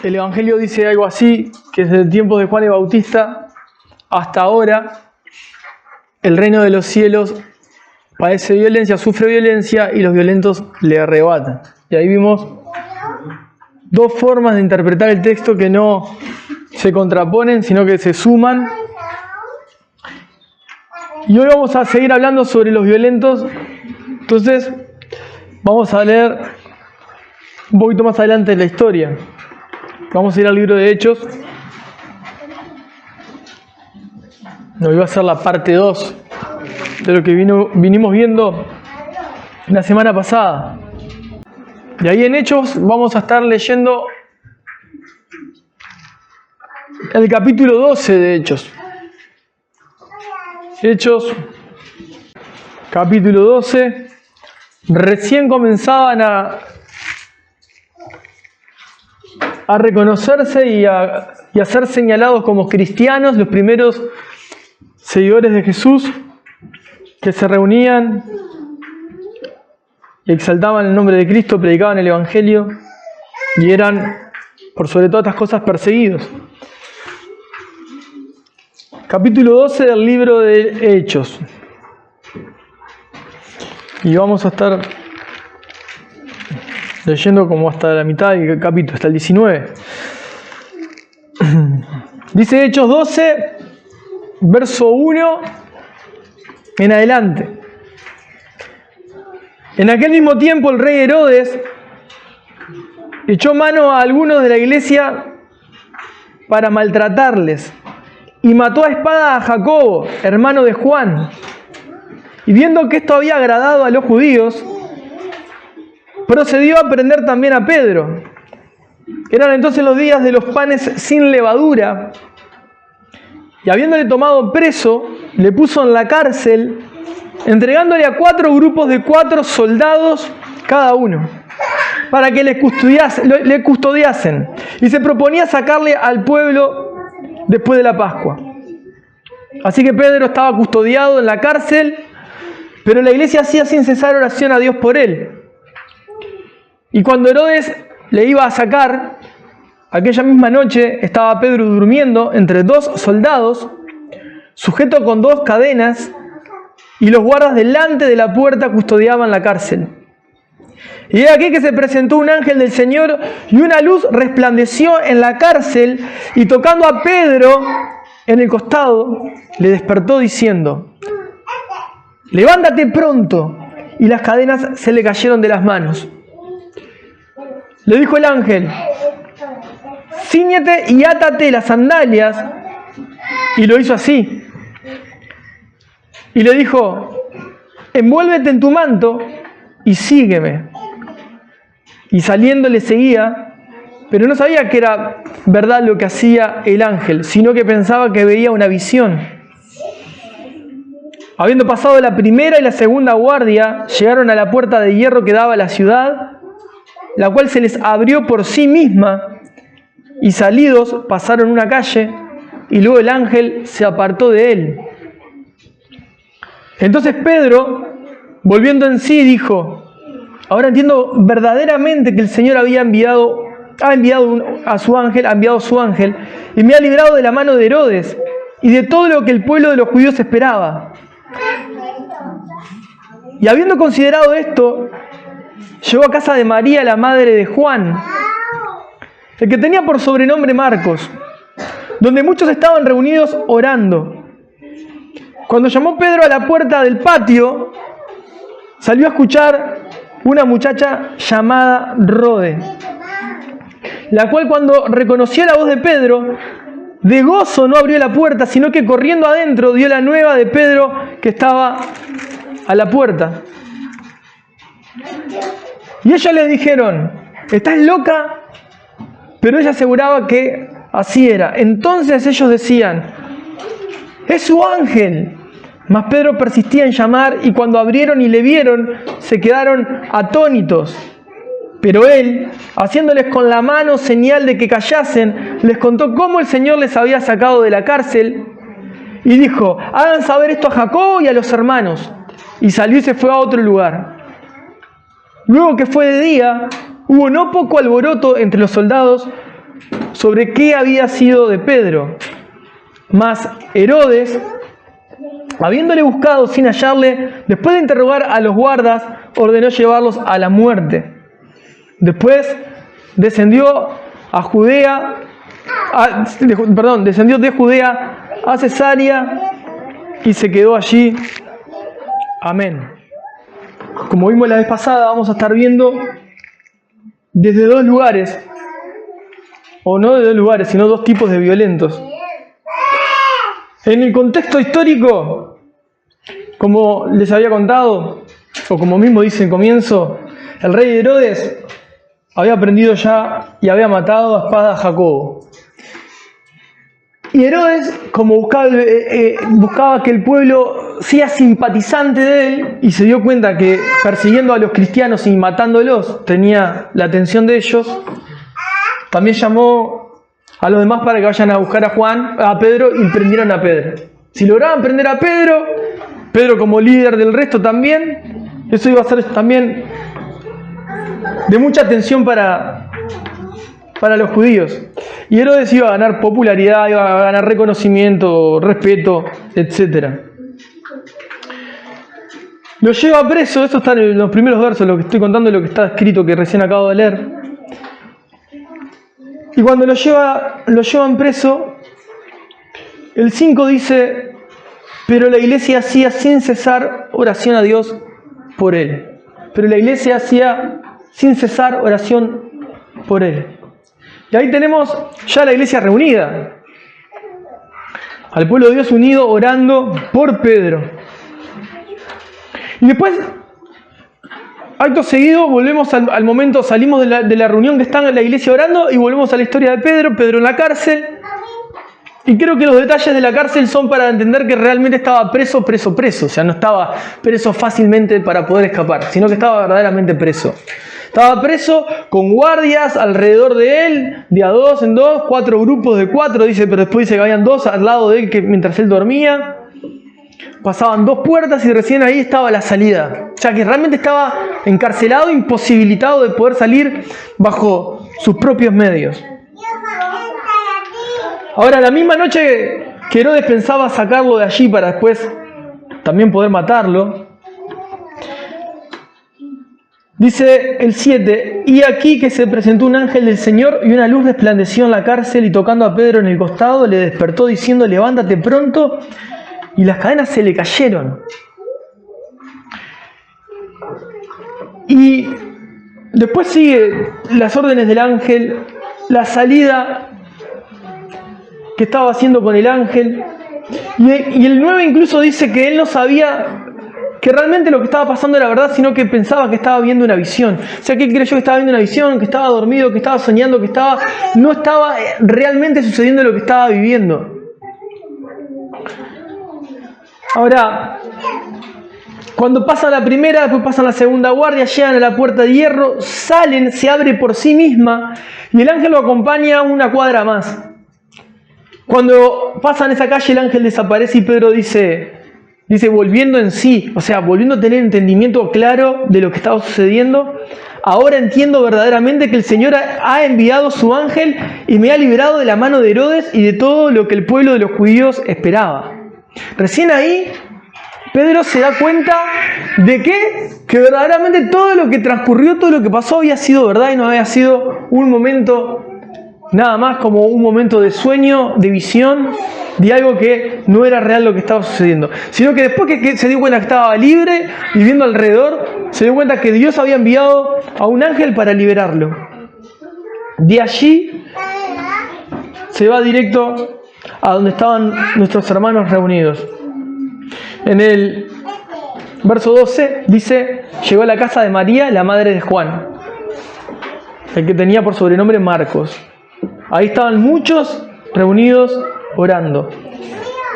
El Evangelio dice algo así, que desde el tiempo de Juan el Bautista hasta ahora, el reino de los cielos padece violencia, sufre violencia y los violentos le arrebatan. Y ahí vimos dos formas de interpretar el texto que no se contraponen, sino que se suman. Y hoy vamos a seguir hablando sobre los violentos. Entonces, vamos a leer un poquito más adelante la historia. Vamos a ir al libro de Hechos. Nos iba a ser la parte 2 de lo que vinimos viendo la semana pasada. Y ahí en Hechos vamos a estar leyendo el capítulo 12 de Hechos. Hechos, capítulo 12. Recién comenzaban a reconocerse y a ser señalados como cristianos, los primeros seguidores de Jesús, que se reunían y exaltaban el nombre de Cristo, predicaban el Evangelio y eran, por sobre todas estas cosas, perseguidos. Capítulo 12 del libro de Hechos. Y vamos a estar leyendo como hasta la mitad del capítulo, hasta el 19. Dice Hechos 12, verso 1 en adelante. En aquel mismo tiempo el rey Herodes echó mano a algunos de la iglesia para maltratarles y mató a espada a Jacobo, hermano de Juan. Y viendo que esto había agradado a los judíos, procedió a prender también a Pedro. Eran entonces los días de los panes sin levadura. Y habiéndole tomado preso, le puso en la cárcel, entregándole a 4 grupos de 4 soldados cada uno, para que le custodiasen. Y se proponía sacarle al pueblo después de la Pascua. Así que Pedro estaba custodiado en la cárcel, pero la iglesia hacía sin cesar oración a Dios por él. Y cuando Herodes le iba a sacar, aquella misma noche estaba Pedro durmiendo entre 2 soldados, sujeto con 2 cadenas, y los guardas delante de la puerta custodiaban la cárcel. Y he aquí que se presentó un ángel del Señor, y una luz resplandeció en la cárcel, y tocando a Pedro en el costado, le despertó diciendo: levántate pronto. Y las cadenas se le cayeron de las manos. Le dijo el ángel: cíñete y átate las sandalias. Y lo hizo así. Y le dijo: envuélvete en tu manto y sígueme. Y saliendo le seguía, pero no sabía que era verdad lo que hacía el ángel, sino que pensaba que veía una visión. Habiendo pasado la primera y la segunda guardia, llegaron a la puerta de hierro que daba a la ciudad, la cual se les abrió por sí misma, y salidos pasaron una calle, y luego el ángel se apartó de él. Entonces Pedro, volviendo en sí, dijo: ahora entiendo verdaderamente que el Señor ha enviado su ángel, y me ha librado de la mano de Herodes, y de todo lo que el pueblo de los judíos esperaba. Y habiendo considerado esto, llegó a casa de María, la madre de Juan, el que tenía por sobrenombre Marcos, donde muchos estaban reunidos orando. Cuando llamó Pedro a la puerta del patio, salió a escuchar una muchacha llamada Rode, la cual, cuando reconoció la voz de Pedro, de gozo no abrió la puerta, sino que corriendo adentro dio la nueva de Pedro que estaba a la puerta. Y ellos le dijeron: ¿estás loca? Pero ella aseguraba que así era. Entonces ellos decían: ¡es su ángel! Mas Pedro persistía en llamar, y cuando abrieron y le vieron, se quedaron atónitos. Pero él, haciéndoles con la mano señal de que callasen, les contó cómo el Señor les había sacado de la cárcel, y dijo: hagan saber esto a Jacobo y a los hermanos. Y salió y se fue a otro lugar. Luego que fue de día, hubo no poco alboroto entre los soldados, sobre qué había sido de Pedro. Mas Herodes, habiéndole buscado sin hallarle, después de interrogar a los guardas, ordenó llevarlos a la muerte. Después descendió descendió de Judea a Cesarea y se quedó allí. Amén. Como vimos la vez pasada, vamos a estar viendo desde dos lugares, o no de dos lugares, sino dos tipos de violentos. En el contexto histórico, como les había contado, o como mismo dice en comienzo, el rey Herodes había aprendido ya y había matado a espada a Jacobo. Y Herodes, como buscaba que el pueblo sea simpatizante de él, y se dio cuenta que persiguiendo a los cristianos y matándolos tenía la atención de ellos, también llamó a los demás para que vayan a buscar a Pedro, y prendieron a Pedro. Si lograban prender a Pedro como líder del resto también, eso iba a ser también de mucha atención para los judíos. Y Herodes iba a ganar popularidad, iba a ganar reconocimiento, respeto, etc. Lo lleva preso, esto está en los primeros versos, lo que estoy contando es lo que está escrito, que recién acabo de leer. Y cuando lo llevan preso, el 5 dice: pero la iglesia hacía sin cesar oración a Dios por él. Pero la iglesia hacía sin cesar oración por él. Y ahí tenemos ya la iglesia reunida, al pueblo de Dios unido orando por Pedro. Y después, acto seguido, volvemos al momento, salimos de la reunión que está en la iglesia orando y volvemos a la historia de Pedro en la cárcel. Y creo que los detalles de la cárcel son para entender que realmente estaba preso. O sea, no estaba preso fácilmente para poder escapar, sino que estaba verdaderamente preso. Estaba preso con guardias alrededor de él, de a dos en dos, 4 grupos de 4, dice, pero después dice que habían 2 al lado de él mientras él dormía. Pasaban 2 puertas y recién ahí estaba la salida. O sea que realmente estaba encarcelado, imposibilitado de poder salir bajo sus propios medios. Ahora, la misma noche que Herodes pensaba sacarlo de allí para después también poder matarlo, dice el 7, y aquí que se presentó un ángel del Señor y una luz resplandeció en la cárcel, y tocando a Pedro en el costado le despertó diciendo: levántate pronto, y las cadenas se le cayeron. Y después sigue las órdenes del ángel, la salida que estaba haciendo con el ángel, y el 9 incluso dice que él no sabía que realmente lo que estaba pasando era verdad, sino que pensaba que estaba viendo una visión. O sea, que él creyó que estaba viendo una visión, que estaba dormido, que estaba soñando, que no estaba realmente sucediendo lo que estaba viviendo. Ahora, cuando pasa la primera, después pasan la segunda guardia, llegan a la puerta de hierro, salen, se abre por sí misma, y el ángel lo acompaña una cuadra más. Cuando pasan esa calle, el ángel desaparece y Pedro dice, volviendo en sí, o sea, volviendo a tener entendimiento claro de lo que estaba sucediendo: ahora entiendo verdaderamente que el Señor ha enviado su ángel y me ha liberado de la mano de Herodes y de todo lo que el pueblo de los judíos esperaba. Recién ahí, Pedro se da cuenta de que verdaderamente todo lo que transcurrió, todo lo que pasó había sido verdad y no había sido un momento nada más como un momento de sueño, de visión, de algo que no era real lo que estaba sucediendo. Sino que después que se dio cuenta que estaba libre y viendo alrededor, se dio cuenta que Dios había enviado a un ángel para liberarlo. De allí se va directo a donde estaban nuestros hermanos reunidos. En el verso 12 dice: llegó a la casa de María, la madre de Juan, el que tenía por sobrenombre Marcos. Ahí estaban muchos reunidos orando.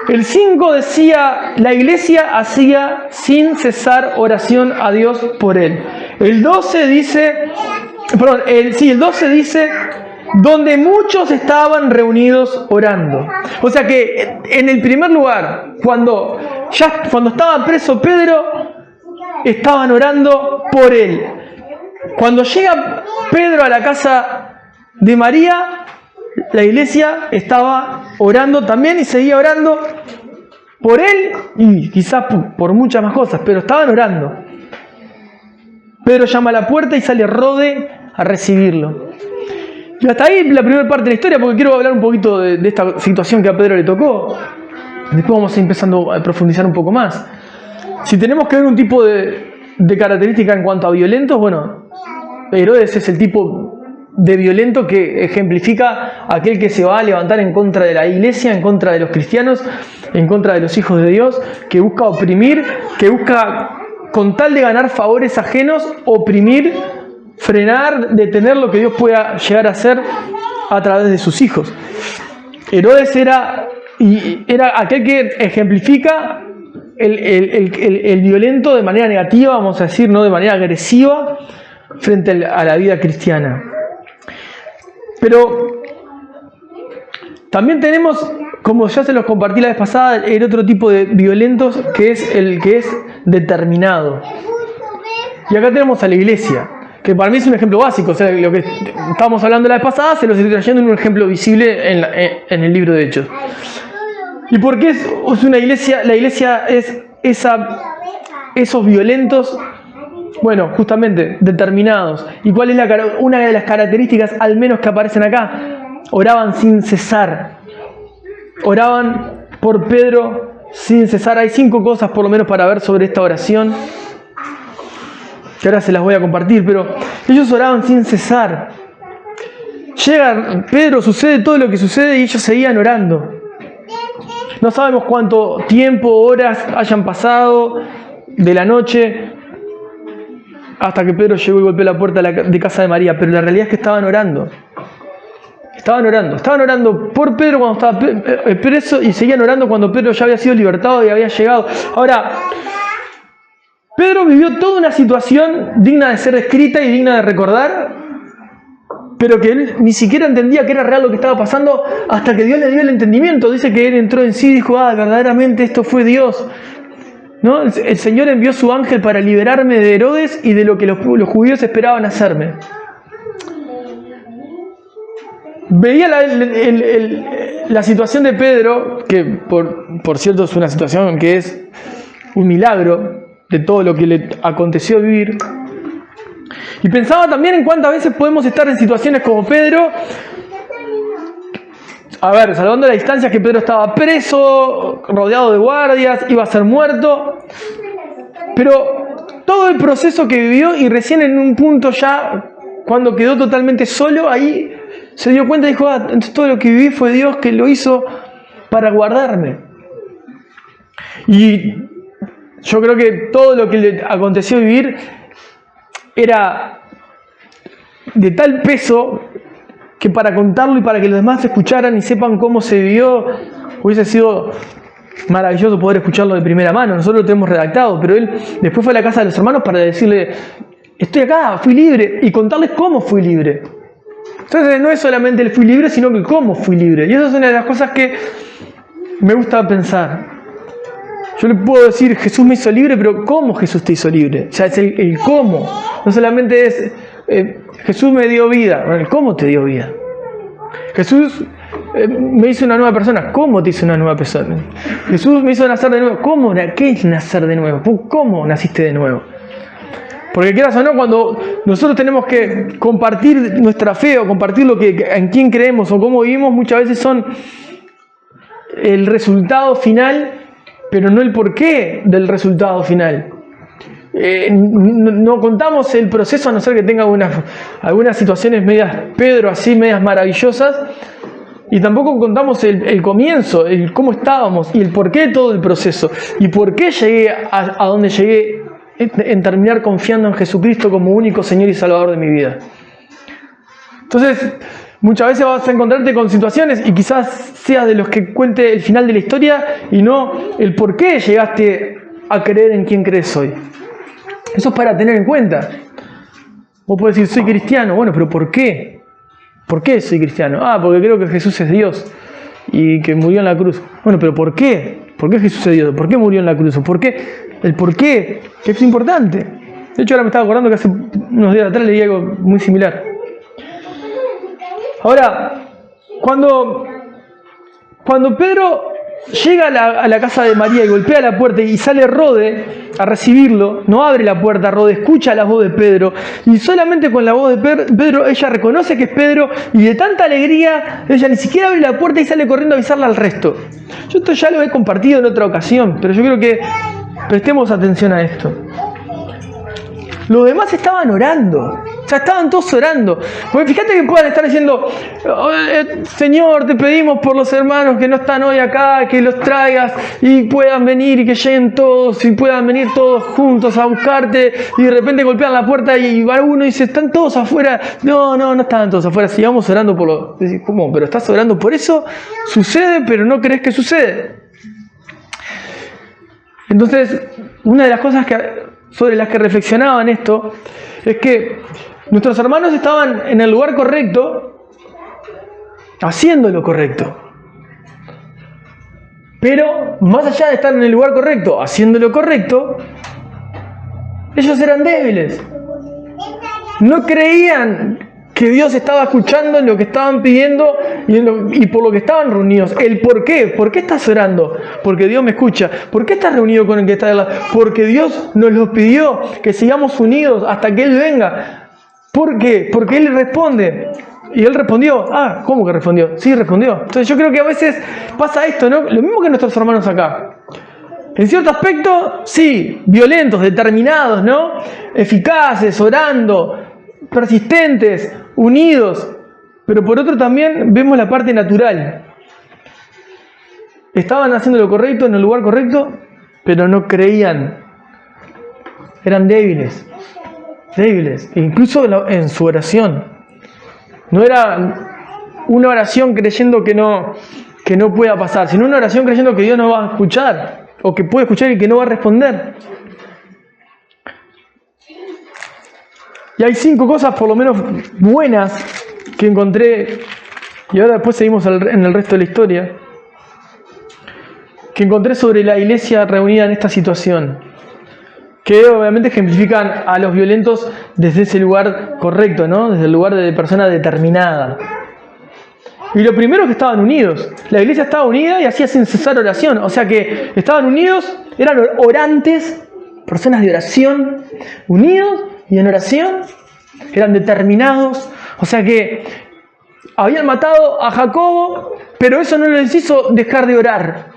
El 5 decía: la iglesia hacía sin cesar oración a Dios por él. El 12 dice, donde muchos estaban reunidos orando. O sea que en el primer lugar, cuando estaba preso Pedro, estaban orando por él. Cuando llega Pedro a la casa de María, la iglesia estaba orando también y seguía orando por él y quizás por muchas más cosas, pero estaban orando. Pedro llama a la puerta y sale Rode a recibirlo. Y hasta ahí la primera parte de la historia, porque quiero hablar un poquito de esta situación que a Pedro le tocó. Después vamos a ir empezando a profundizar un poco más. Si tenemos que ver un tipo de característica en cuanto a violentos, bueno, Herodes es el tipo de violento que ejemplifica aquel que se va a levantar en contra de la iglesia, en contra de los cristianos, en contra de los hijos de Dios, que busca oprimir, que busca, con tal de ganar favores ajenos, oprimir, frenar, detener lo que Dios pueda llegar a hacer a través de sus hijos. Herodes era aquel que ejemplifica el violento de manera negativa, vamos a decir, no de manera agresiva, frente a la vida cristiana. Pero también tenemos, como ya se los compartí la vez pasada, el otro tipo de violentos, que es el que es determinado. Y acá tenemos a la iglesia, que para mí es un ejemplo básico. O sea, lo que estábamos hablando la vez pasada se los estoy trayendo en un ejemplo visible en el libro de Hechos. ¿Y por qué es una iglesia? La iglesia es esos violentos, bueno, justamente, determinados. ¿Y cuál es una de las características, al menos que aparecen acá? Oraban sin cesar. Oraban por Pedro sin cesar. Hay 5 cosas por lo menos para ver sobre esta oración, que ahora se las voy a compartir, pero ellos oraban sin cesar. Llega Pedro, sucede todo lo que sucede y ellos seguían orando. No sabemos cuánto tiempo, horas hayan pasado de la noche hasta que Pedro llegó y golpeó la puerta de casa de María, pero la realidad es que estaban orando. Estaban orando por Pedro cuando estaba preso y seguían orando cuando Pedro ya había sido libertado y había llegado. Ahora, Pedro vivió toda una situación digna de ser escrita y digna de recordar, pero que él ni siquiera entendía que era real lo que estaba pasando hasta que Dios le dio el entendimiento. Dice que él entró en sí y dijo, verdaderamente esto fue Dios, ¿no? El Señor envió su ángel para liberarme de Herodes y de lo que los judíos esperaban hacerme. Veía la situación de Pedro, que por cierto es una situación que es un milagro de todo lo que le aconteció vivir. Y pensaba también en cuántas veces podemos estar en situaciones como Pedro. A ver, salvando la distancia, que Pedro estaba preso, rodeado de guardias, iba a ser muerto. Pero todo el proceso que vivió, y recién en un punto ya, cuando quedó totalmente solo, ahí se dio cuenta y dijo, entonces todo lo que viví fue Dios que lo hizo para guardarme. Y yo creo que todo lo que le aconteció vivir era de tal peso que para contarlo y para que los demás escucharan y sepan cómo se vivió, hubiese sido maravilloso poder escucharlo de primera mano. Nosotros lo tenemos redactado, pero él después fue a la casa de los hermanos para decirle, estoy acá, fui libre, y contarles cómo fui libre. Entonces no es solamente el fui libre, sino que cómo fui libre. Y eso es una de las cosas que me gusta pensar. Yo le puedo decir, Jesús me hizo libre, pero ¿cómo Jesús te hizo libre? O sea, es el cómo. No solamente es, Jesús me dio vida. Bueno, el cómo te dio vida. Jesús me hizo una nueva persona. ¿Cómo te hizo una nueva persona? Jesús me hizo nacer de nuevo. ¿Cómo? ¿Qué es nacer de nuevo? ¿Cómo naciste de nuevo? Porque quieras o no, cuando nosotros tenemos que compartir nuestra fe o compartir en quién creemos o cómo vivimos, muchas veces son el resultado final, pero no el porqué del resultado final. No contamos el proceso, a no ser que tenga algunas situaciones medias Pedro, así medias maravillosas, y tampoco contamos el comienzo, el cómo estábamos y el porqué de todo el proceso, y por qué llegué a donde llegué, en terminar confiando en Jesucristo como único Señor y Salvador de mi vida. Entonces, muchas veces vas a encontrarte con situaciones y quizás seas de los que cuente el final de la historia y no el por qué llegaste a creer en quien crees hoy. Eso es para tener en cuenta. Vos podés decir, soy cristiano. Bueno, pero ¿por qué? ¿Por qué soy cristiano? Porque creo que Jesús es Dios y que murió en la cruz. Bueno, pero ¿por qué? ¿Por qué Jesús es Dios? ¿Por qué murió en la cruz? ¿Por qué? El por qué, que es importante. De hecho, ahora me estaba acordando que hace unos días atrás leí algo muy similar. Ahora, Cuando Pedro llega a la casa de María y golpea la puerta y sale Rode a recibirlo, no abre la puerta, Rode escucha la voz de Pedro y solamente con la voz de Pedro ella reconoce que es Pedro y de tanta alegría ella ni siquiera abre la puerta y sale corriendo a avisarle al resto. Yo esto ya lo he compartido en otra ocasión, pero yo creo que prestemos atención a esto. Los demás estaban orando. O sea, estaban todos orando. Porque fíjate que puedan estar diciendo, Señor, te pedimos por los hermanos que no están hoy acá, que los traigas y puedan venir y que lleguen todos y puedan venir todos juntos a buscarte. Y de repente golpean la puerta y va uno y dice, ¿están todos afuera? No estaban todos afuera. Sigamos orando por los... ¿Cómo? ¿Pero estás orando por eso? Sucede, pero no crees que sucede. Entonces, una de las cosas sobre las que reflexionaba en esto es que nuestros hermanos estaban en el lugar correcto, haciendo lo correcto. Pero más allá de estar en el lugar correcto, haciendo lo correcto, ellos eran débiles. No creían que Dios estaba escuchando lo que estaban pidiendo y por lo que estaban reunidos. El por qué. ¿Por qué estás orando? Porque Dios me escucha. ¿Por qué estás reunido con el que está al lado? Porque Dios nos lo pidió, que sigamos unidos hasta que Él venga. ¿Por qué? Porque Él responde. Y Él respondió. ¿Cómo que respondió? Sí, respondió. Entonces yo creo que a veces pasa esto, ¿no? Lo mismo que nuestros hermanos acá. En cierto aspecto, sí, violentos, determinados, ¿no? Eficaces, orando, persistentes, unidos, pero por otro también vemos la parte natural. Estaban haciendo lo correcto en el lugar correcto, pero no creían. Eran débiles, incluso en su oración. No era una oración creyendo que no pueda pasar, sino una oración creyendo que Dios no va a escuchar, o que puede escuchar y que no va a responder. Y hay 5 cosas por lo menos buenas que encontré, y ahora después seguimos en el resto de la historia, que encontré sobre la iglesia reunida en esta situación, que obviamente ejemplifican a los violentos desde ese lugar correcto, ¿no? Desde el lugar de persona determinada. Y lo primero es que estaban unidos. La iglesia estaba unida y hacía sin cesar oración. O sea que estaban unidos, eran orantes, personas de oración, unidos y en oración, eran determinados. O sea que habían matado a Jacobo, pero eso no les hizo dejar de orar.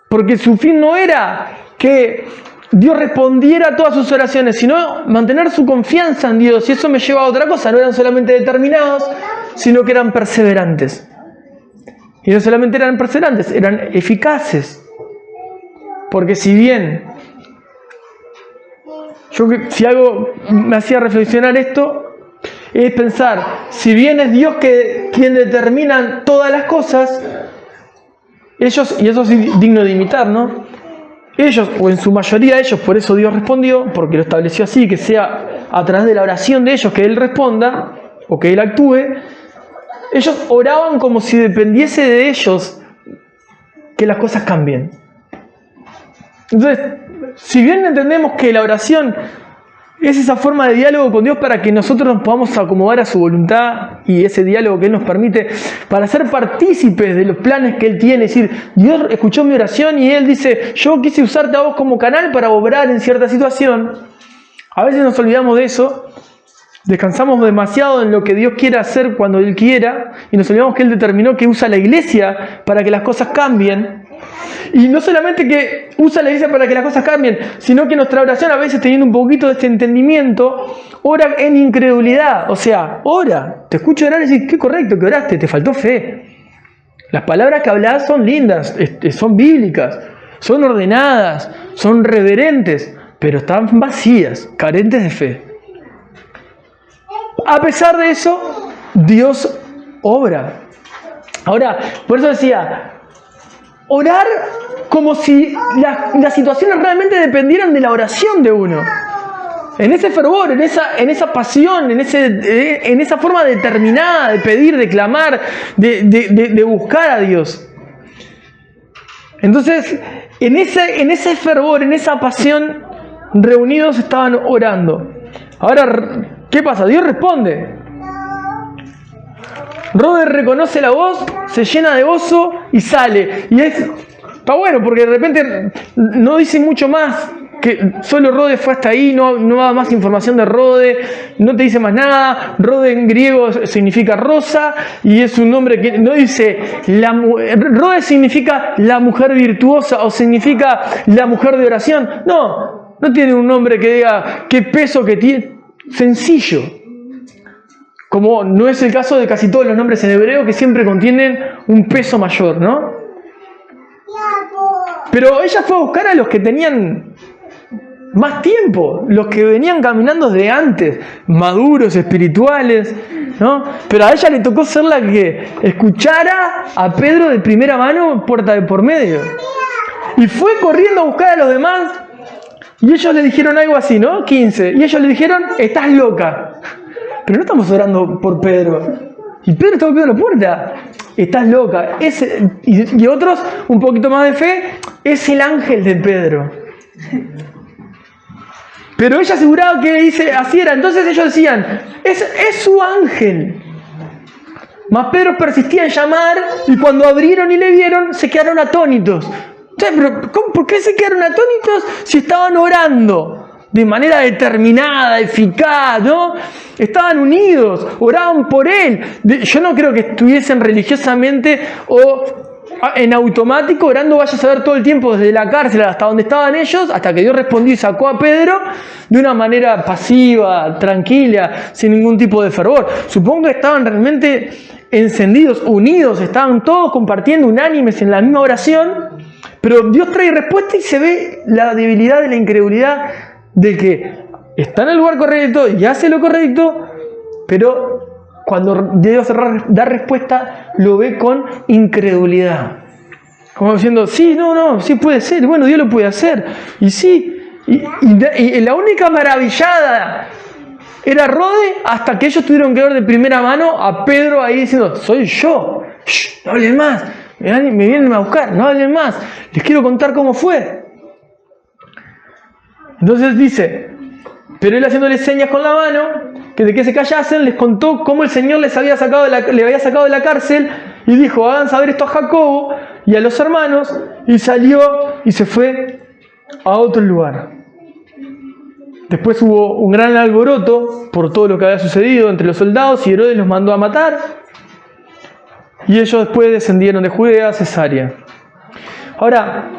Porque su fin no era que Dios respondiera a todas sus oraciones, sino mantener su confianza en Dios. Y eso me lleva a otra cosa. No eran solamente determinados, sino que eran perseverantes. Y no solamente eran perseverantes, eran eficaces. Porque si bien, si algo me hacía reflexionar esto, es pensar, si bien es Dios quien determina todas las cosas, ellos, y eso es digno de imitar, ¿no? Ellos, o en su mayoría ellos, por eso Dios respondió, porque lo estableció así, que sea a través de la oración de ellos que Él responda, o que Él actúe. Ellos oraban como si dependiese de ellos que las cosas cambien. Entonces, si bien entendemos que la oración es esa forma de diálogo con Dios para que nosotros nos podamos acomodar a su voluntad y ese diálogo que Él nos permite para ser partícipes de los planes que Él tiene, es decir, Dios escuchó mi oración y Él dice, yo quise usarte a vos como canal para obrar en cierta situación. A veces nos olvidamos de eso, descansamos demasiado en lo que Dios quiere hacer cuando Él quiera y nos olvidamos que Él determinó que usa la iglesia para que las cosas cambien. Y no solamente que usa la iglesia para que las cosas cambien, sino que nuestra oración, a veces teniendo un poquito de este entendimiento, ora en incredulidad. O sea, ora, te escucho orar y decís, qué correcto que oraste, te faltó fe. Las palabras que hablás son lindas, son bíblicas, son ordenadas, son reverentes, pero están vacías, carentes de fe. A pesar de eso, Dios obra. Ahora, por eso decía, orar como si las situaciones realmente dependieran de la oración de uno. En ese fervor, en esa pasión, en esa forma determinada de pedir, de clamar, de buscar a Dios. Entonces, en ese fervor, en esa pasión, reunidos estaban orando. Ahora, ¿qué pasa? Dios responde. Rode reconoce la voz, se llena de gozo y sale. Y está bueno porque de repente no dice mucho más. Que solo Rode fue hasta ahí, no da más información de Rode, no te dice más nada. Rode en griego significa rosa y es un nombre que no dice Rode significa la mujer virtuosa o significa la mujer de oración. No tiene un nombre que diga qué peso que tiene. Sencillo. Como no es el caso de casi todos los nombres en hebreo que siempre contienen un peso mayor, ¿no? Pero ella fue a buscar a los que tenían más tiempo, los que venían caminando de antes, maduros, espirituales, ¿no? Pero a ella le tocó ser la que escuchara a Pedro de primera mano, puerta de por medio. Y fue corriendo a buscar a los demás, y ellos le dijeron algo así, ¿no? 15. Y ellos le dijeron, estás loca. Pero no estamos orando por Pedro. Y Pedro está golpeando la puerta. Estás loca. Y otros, un poquito más de fe, es el ángel de Pedro. Pero ella aseguraba que así era. Entonces ellos decían, es su ángel. Mas Pedro persistía en llamar y cuando abrieron y le vieron, se quedaron atónitos. Pero ¿por qué se quedaron atónitos si estaban orando de manera determinada, eficaz, ¿no? Estaban unidos, oraban por él. Yo no creo que estuviesen religiosamente o en automático orando, vaya a saber todo el tiempo desde la cárcel hasta donde estaban ellos, hasta que Dios respondió y sacó a Pedro de una manera pasiva, tranquila, sin ningún tipo de fervor. Supongo que estaban realmente encendidos, unidos, estaban todos compartiendo unánimes en la misma oración, pero Dios trae respuesta y se ve la debilidad de la incredulidad de que está en el lugar correcto y hace lo correcto, pero cuando Dios da respuesta, lo ve con incredulidad. Como diciendo, sí, sí puede ser, bueno, Dios lo puede hacer. Y sí, y la única maravillada era Rode, hasta que ellos tuvieron que ver de primera mano a Pedro ahí diciendo, soy yo, no hablen más, me vienen a buscar, no hablen más, les quiero contar cómo fue. Entonces dice, pero él haciéndoles señas con la mano, que de que se callasen, les contó cómo el Señor le había sacado de la cárcel y dijo, hagan saber esto a Jacobo y a los hermanos, y salió y se fue a otro lugar. Después hubo un gran alboroto por todo lo que había sucedido entre los soldados y Herodes los mandó a matar y ellos después descendieron de Judea a Cesarea. Ahora,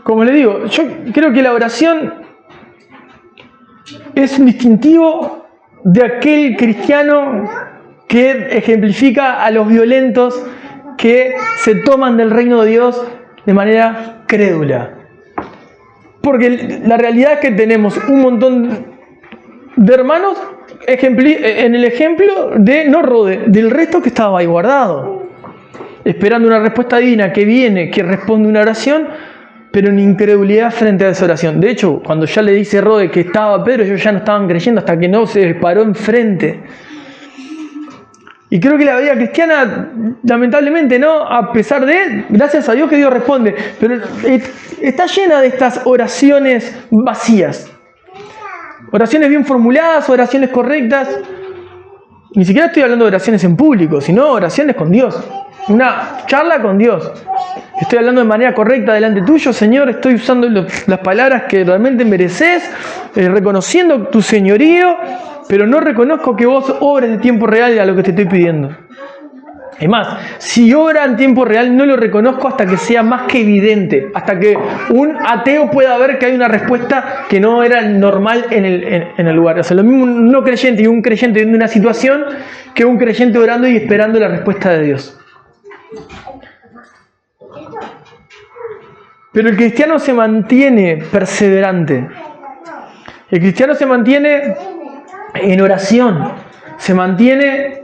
como le digo, yo creo que la oración es un distintivo de aquel cristiano que ejemplifica a los violentos que se toman del reino de Dios de manera crédula. Porque la realidad es que tenemos un montón de hermanos en el ejemplo de no Rode, del resto que estaba ahí guardado, esperando una respuesta divina que viene, que responde una oración, pero en incredulidad frente a esa oración. De hecho, cuando ya le dice Rode que estaba Pedro, ellos ya no estaban creyendo hasta que no se paró enfrente. Y creo que la vida cristiana, lamentablemente, ¿no? A pesar de, gracias a Dios que Dios responde, pero está llena de estas oraciones vacías. Oraciones bien formuladas, oraciones correctas. Ni siquiera estoy hablando de oraciones en público, sino oraciones con Dios. Una charla con Dios. Estoy hablando de manera correcta delante tuyo, Señor. Estoy usando las palabras que realmente mereces, reconociendo tu señorío, pero no reconozco que vos obres de tiempo real a lo que te estoy pidiendo. Es más, si obra en tiempo real, no lo reconozco hasta que sea más que evidente, hasta que un ateo pueda ver que hay una respuesta que no era normal en el lugar. O sea, lo mismo un no creyente y un creyente viendo una situación que un creyente orando y esperando la respuesta de Dios. Pero el cristiano se mantiene perseverante. El cristiano se mantiene en oración, se mantiene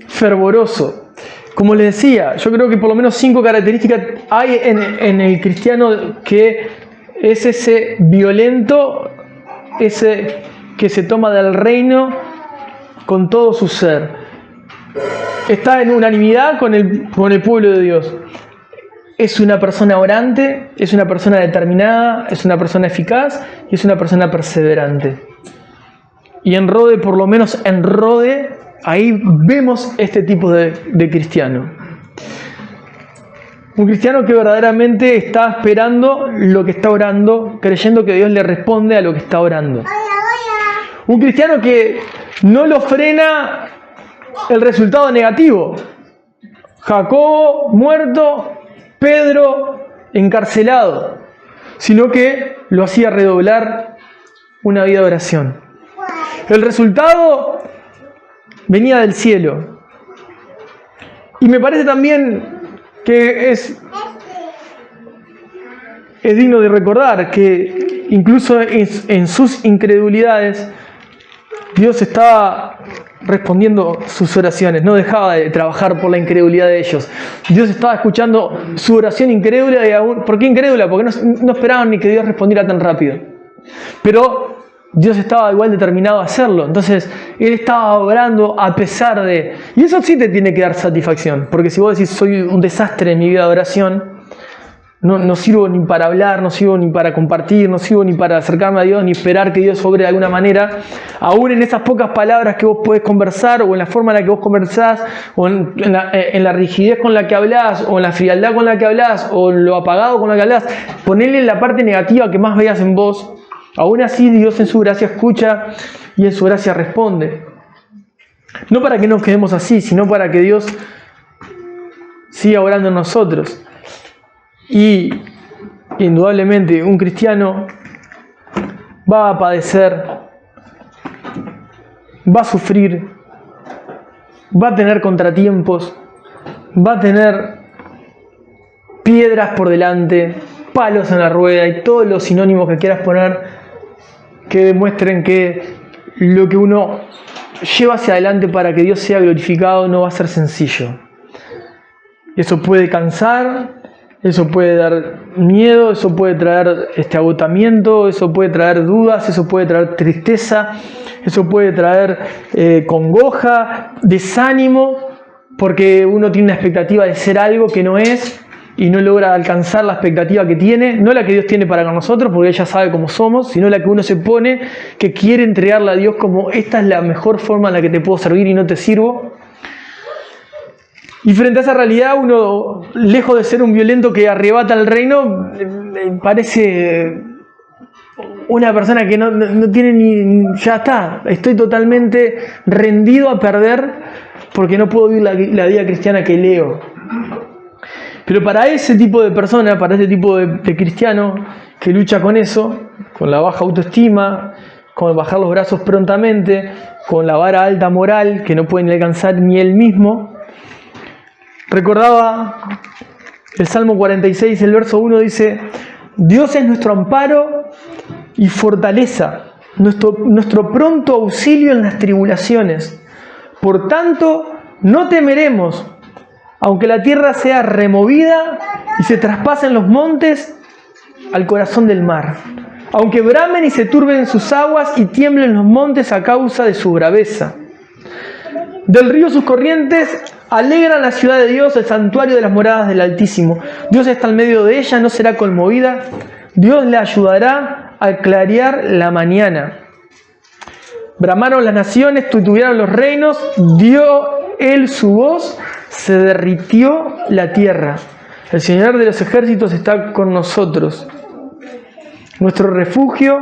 fervoroso. Como les decía, yo creo que por lo menos 5 características hay en el cristiano, que es ese violento, ese que se toma del reino con todo su ser. Está en unanimidad con el pueblo de Dios. Es una persona orante, es una persona determinada, es una persona eficaz y es una persona perseverante. Y en Rode, por lo menos en Rode, ahí vemos este tipo de cristiano. Un cristiano que verdaderamente está esperando lo que está orando, creyendo que Dios le responde a lo que está orando. Un cristiano que no lo frena el resultado negativo. Jacobo muerto, Pedro encarcelado, sino que lo hacía redoblar una vida de oración. El resultado venía del cielo. Y me parece también que es digno de recordar que incluso en sus incredulidades Dios estaba respondiendo sus oraciones, no dejaba de trabajar por la incredulidad de ellos. Dios estaba escuchando su oración incrédula. ¿Por qué incrédula? Porque no esperaban ni que Dios respondiera tan rápido. Pero Dios estaba igual determinado a hacerlo. Entonces, Él estaba orando a pesar de... Y eso sí te tiene que dar satisfacción. Porque si vos decís, soy un desastre en mi vida de oración, no sirvo ni para hablar, no sirvo ni para compartir, no sirvo ni para acercarme a Dios, ni esperar que Dios obre de alguna manera, aún en esas pocas palabras que vos podés conversar, o en la forma en la que vos conversás, o en la rigidez con la que hablás, o en la frialdad con la que hablás, o en lo apagado con la que hablás, ponele la parte negativa que más veas en vos. Aún así Dios en su gracia escucha y en su gracia responde. No para que nos quedemos así, sino para que Dios siga orando en nosotros. Y indudablemente un cristiano va a padecer, va a sufrir, va a tener contratiempos, va a tener piedras por delante, palos en la rueda y todos los sinónimos que quieras poner que demuestren que lo que uno lleva hacia adelante para que Dios sea glorificado no va a ser sencillo. Eso puede cansar, eso puede dar miedo, eso puede traer agotamiento, eso puede traer dudas, eso puede traer tristeza, eso puede traer congoja, desánimo, porque uno tiene una expectativa de ser algo que no es y no logra alcanzar la expectativa que tiene, no la que Dios tiene para con nosotros, porque ella sabe cómo somos, sino la que uno se pone, que quiere entregarle a Dios como esta es la mejor forma en la que te puedo servir y no te sirvo. Y frente a esa realidad, uno, lejos de ser un violento que arrebata el reino, parece una persona que no tiene ni... Ya está, estoy totalmente rendido a perder porque no puedo vivir la vida cristiana que leo. Pero para ese tipo de persona, para ese tipo de cristiano que lucha con eso, con la baja autoestima, con bajar los brazos prontamente, con la vara alta moral que no pueden alcanzar ni él mismo, recordaba el Salmo 46, el verso 1 dice: Dios es nuestro amparo y fortaleza, nuestro pronto auxilio en las tribulaciones. Por tanto, no temeremos, aunque la tierra sea removida y se traspasen los montes al corazón del mar, aunque bramen y se turben sus aguas y tiemblen los montes a causa de su braveza. Del río sus corrientes alegran la ciudad de Dios, el santuario de las moradas del Altísimo. Dios está en medio de ella, no será conmovida. Dios le ayudará a clarear la mañana. Bramaron las naciones, titubearon los reinos, dio él su voz, se derritió la tierra. El Señor de los ejércitos está con nosotros. Nuestro refugio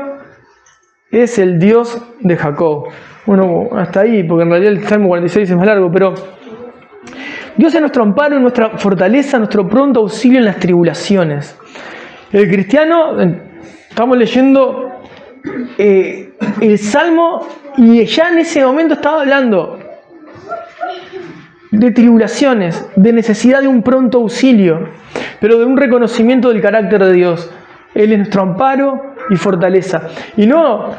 es el Dios de Jacob. Bueno, hasta ahí, porque en realidad el Salmo 46 es más largo, pero Dios es nuestro amparo y nuestra fortaleza, nuestro pronto auxilio en las tribulaciones. El cristiano, estamos leyendo el Salmo y ya en ese momento estaba hablando de tribulaciones, de necesidad de un pronto auxilio, pero de un reconocimiento del carácter de Dios. Él es nuestro amparo y fortaleza. Y no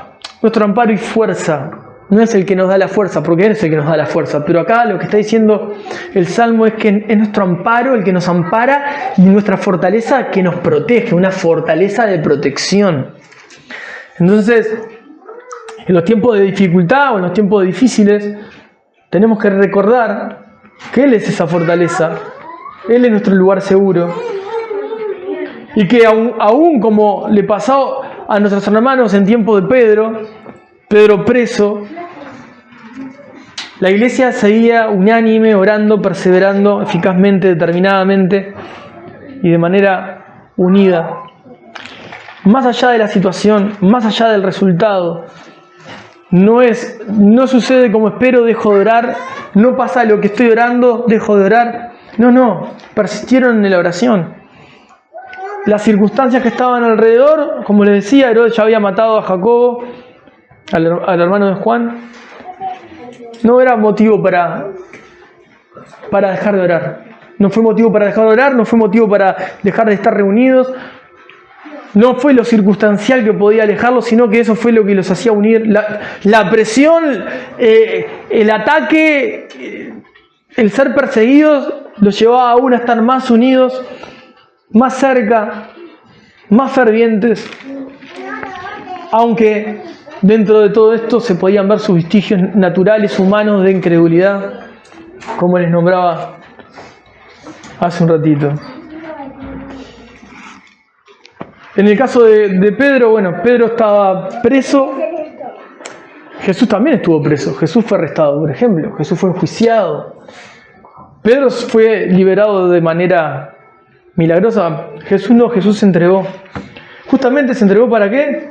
nuestro amparo y fuerza. No es el que nos da la fuerza, porque Él es el que nos da la fuerza. Pero acá lo que está diciendo el Salmo es que es nuestro amparo el que nos ampara y nuestra fortaleza que nos protege, una fortaleza de protección. Entonces, en los tiempos de dificultad o en los tiempos difíciles, tenemos que recordar que Él es esa fortaleza. Él es nuestro lugar seguro. Y que aún como le pasó a nuestros hermanos en tiempo de Pedro, Pedro preso, la iglesia seguía unánime, orando, perseverando eficazmente, determinadamente y de manera unida. Más allá de la situación, más allá del resultado, no sucede como espero, dejo de orar, no pasa lo que estoy orando, dejo de orar. No, persistieron en la oración. Las circunstancias que estaban alrededor, como les decía, Herodes ya había matado a Jacobo, al hermano de Juan, no era motivo para dejar de orar. No fue motivo para dejar de orar, no fue motivo para dejar de estar reunidos. No fue lo circunstancial que podía alejarlos, sino que eso fue lo que los hacía unir. La presión, el ataque, el ser perseguidos, los llevaba aún a estar más unidos, más cerca, más fervientes. Aunque dentro de todo esto se podían ver sus vestigios naturales, humanos, de incredulidad, como les nombraba hace un ratito. En el caso de Pedro, Pedro estaba preso. Jesús también estuvo preso. Jesús fue arrestado, por ejemplo. Jesús fue enjuiciado. Pedro fue liberado de manera milagrosa. Jesús no, Jesús se entregó. Justamente se entregó ¿para qué?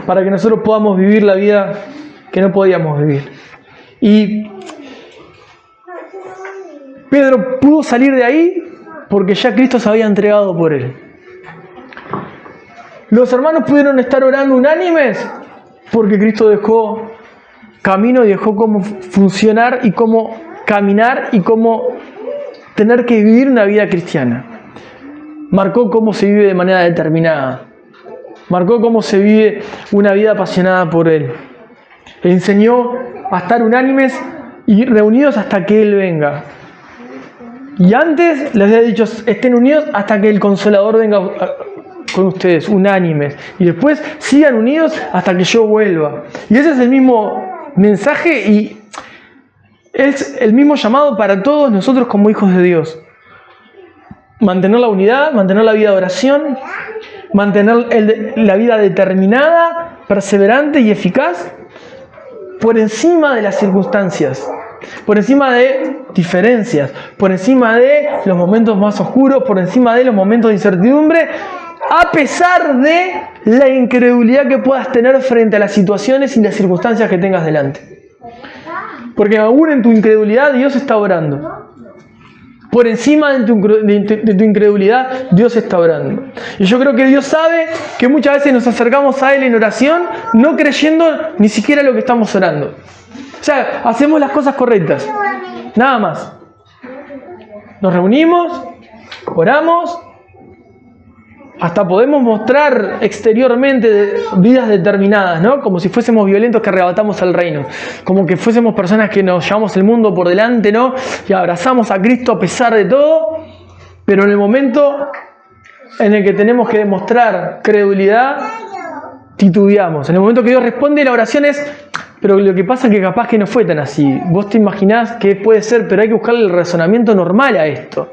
Para que nosotros podamos vivir la vida que no podíamos vivir. Y Pedro pudo salir de ahí porque ya Cristo se había entregado por él. Los hermanos pudieron estar orando unánimes porque Cristo dejó camino y dejó cómo funcionar y cómo caminar y cómo tener que vivir una vida cristiana. Marcó cómo se vive de manera determinada. Marcó cómo se vive una vida apasionada por Él. Enseñó a estar unánimes y reunidos hasta que Él venga. Y antes les había dicho, estén unidos hasta que el Consolador venga con ustedes, unánimes. Y después sigan unidos hasta que yo vuelva. Y ese es el mismo mensaje y es el mismo llamado para todos nosotros como hijos de Dios. Mantener la unidad, mantener la vida de oración, mantener la vida determinada, perseverante y eficaz por encima de las circunstancias, por encima de diferencias, por encima de los momentos más oscuros, por encima de los momentos de incertidumbre, a pesar de la incredulidad que puedas tener frente a las situaciones y las circunstancias que tengas delante. Porque aún en tu incredulidad Dios está orando. Por encima de tu incredulidad, Dios está orando. Y yo creo que Dios sabe que muchas veces nos acercamos a Él en oración, no creyendo ni siquiera lo que estamos orando. O sea, hacemos las cosas correctas. Nada más. Nos reunimos, oramos, hasta podemos mostrar exteriormente vidas determinadas, ¿no? Como si fuésemos violentos que arrebatamos al reino. Como que fuésemos personas que nos llevamos el mundo por delante, ¿no? Y abrazamos a Cristo a pesar de todo. Pero en el momento en el que tenemos que demostrar credulidad, titubeamos. En el momento que Dios responde, la oración es... Pero lo que pasa es que capaz que no fue tan así. Vos te imaginás que puede ser, pero hay que buscarle el razonamiento normal a esto.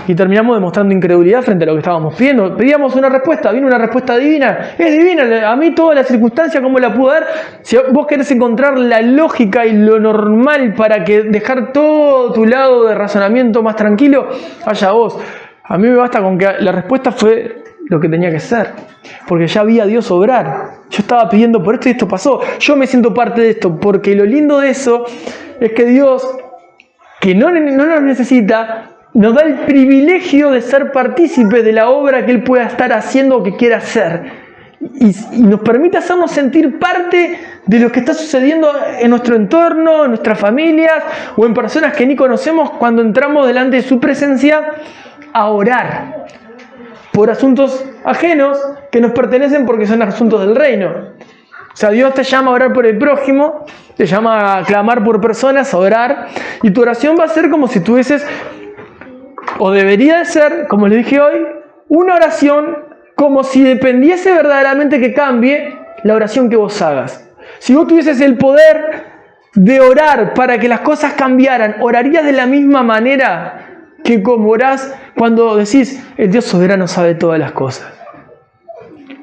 Y terminamos demostrando incredulidad frente a lo que estábamos pidiendo. Pedíamos una respuesta, vino una respuesta divina. Es divina, a mí toda la circunstancia, ¿cómo la puedo dar? Si vos querés encontrar la lógica y lo normal para que dejar todo tu lado de razonamiento más tranquilo, allá vos. A mí me basta con que la respuesta fue lo que tenía que ser. Porque ya había Dios obrar. Yo estaba pidiendo por esto y esto pasó. Yo me siento parte de esto. Porque lo lindo de eso es que Dios, que no nos necesita, nos da el privilegio de ser partícipes de la obra que Él pueda estar haciendo o que quiera hacer. Y nos permite hacernos sentir parte de lo que está sucediendo en nuestro entorno, en nuestras familias o en personas que ni conocemos cuando entramos delante de su presencia a orar por asuntos ajenos que nos pertenecen porque son asuntos del reino. O sea, Dios te llama a orar por el prójimo, te llama a clamar por personas, a orar, y tu oración va a ser como si tuvieses... O debería de ser, como les dije hoy, una oración como si dependiese verdaderamente que cambie la oración que vos hagas. Si vos tuvieses el poder de orar para que las cosas cambiaran, ¿orarías de la misma manera que como orás cuando decís, el Dios soberano sabe todas las cosas?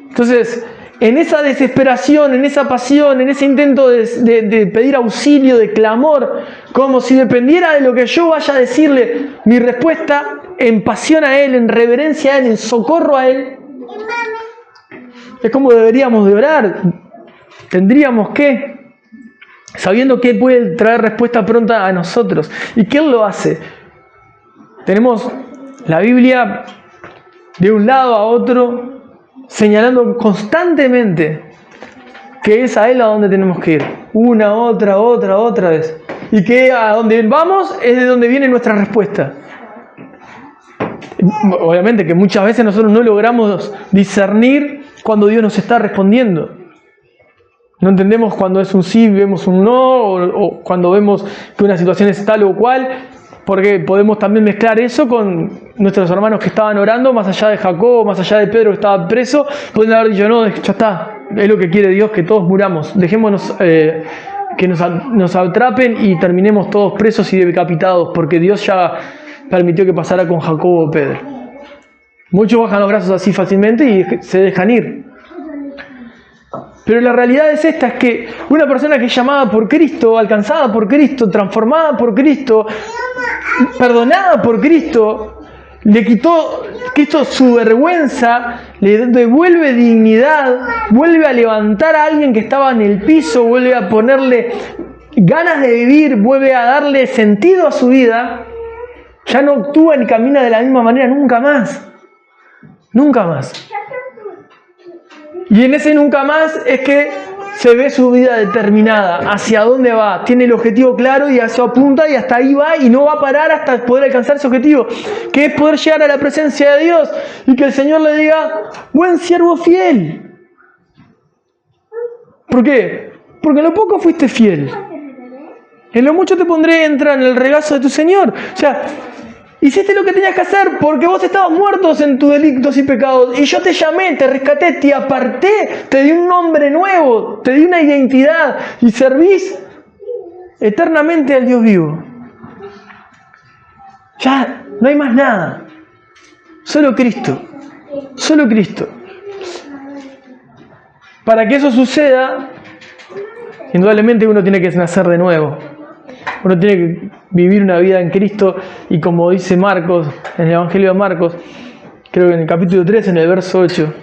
Entonces, en esa desesperación, en esa pasión, en ese intento de pedir auxilio, de clamor, como si dependiera de lo que yo vaya a decirle, mi respuesta en pasión a Él, en reverencia a Él, en socorro a Él, es como deberíamos de orar. Tendríamos que, sabiendo que Él puede traer respuesta pronta a nosotros. ¿Y que Él lo hace? Tenemos la Biblia de un lado a otro, señalando constantemente que es a Él a donde tenemos que ir. Una, otra vez. Y que a donde vamos es de donde viene nuestra respuesta. Obviamente que muchas veces nosotros no logramos discernir cuando Dios nos está respondiendo. No entendemos cuando es un sí, vemos un no, o cuando vemos que una situación es tal o cual, porque podemos también mezclar eso con nuestros hermanos que estaban orando, más allá de Jacob, más allá de Pedro que estaba preso, pueden haber dicho, no, ya está, es lo que quiere Dios, que todos muramos, dejémonos que nos atrapen y terminemos todos presos y decapitados, porque Dios ya permitió que pasara con Jacob o Pedro. Muchos bajan los brazos así fácilmente y se dejan ir. Pero la realidad es esta, es que una persona que es llamada por Cristo, alcanzada por Cristo, transformada por Cristo, perdonada por Cristo, le quitó Cristo su vergüenza, le devuelve dignidad, vuelve a levantar a alguien que estaba en el piso, vuelve a ponerle ganas de vivir, vuelve a darle sentido a su vida, ya no actúa ni camina de la misma manera nunca más. Nunca más. Y en ese nunca más es que se ve su vida determinada, hacia dónde va, tiene el objetivo claro y hacia apunta y hasta ahí va y no va a parar hasta poder alcanzar ese objetivo, que es poder llegar a la presencia de Dios y que el Señor le diga, buen siervo fiel. ¿Por qué? Porque en lo poco fuiste fiel, en lo mucho te pondré entrar en el regazo de tu Señor. O sea, hiciste lo que tenías que hacer porque vos estabas muertos en tus delitos y pecados. Y yo te llamé, te rescaté, te aparté, te di un nombre nuevo, te di una identidad y servís eternamente al Dios vivo. Ya no hay más nada. Solo Cristo. Solo Cristo. Para que eso suceda, indudablemente uno tiene que nacer de nuevo. Uno tiene que vivir una vida en Cristo y como dice Marcos, en el Evangelio de Marcos, creo que en el capítulo 3, en el verso 8,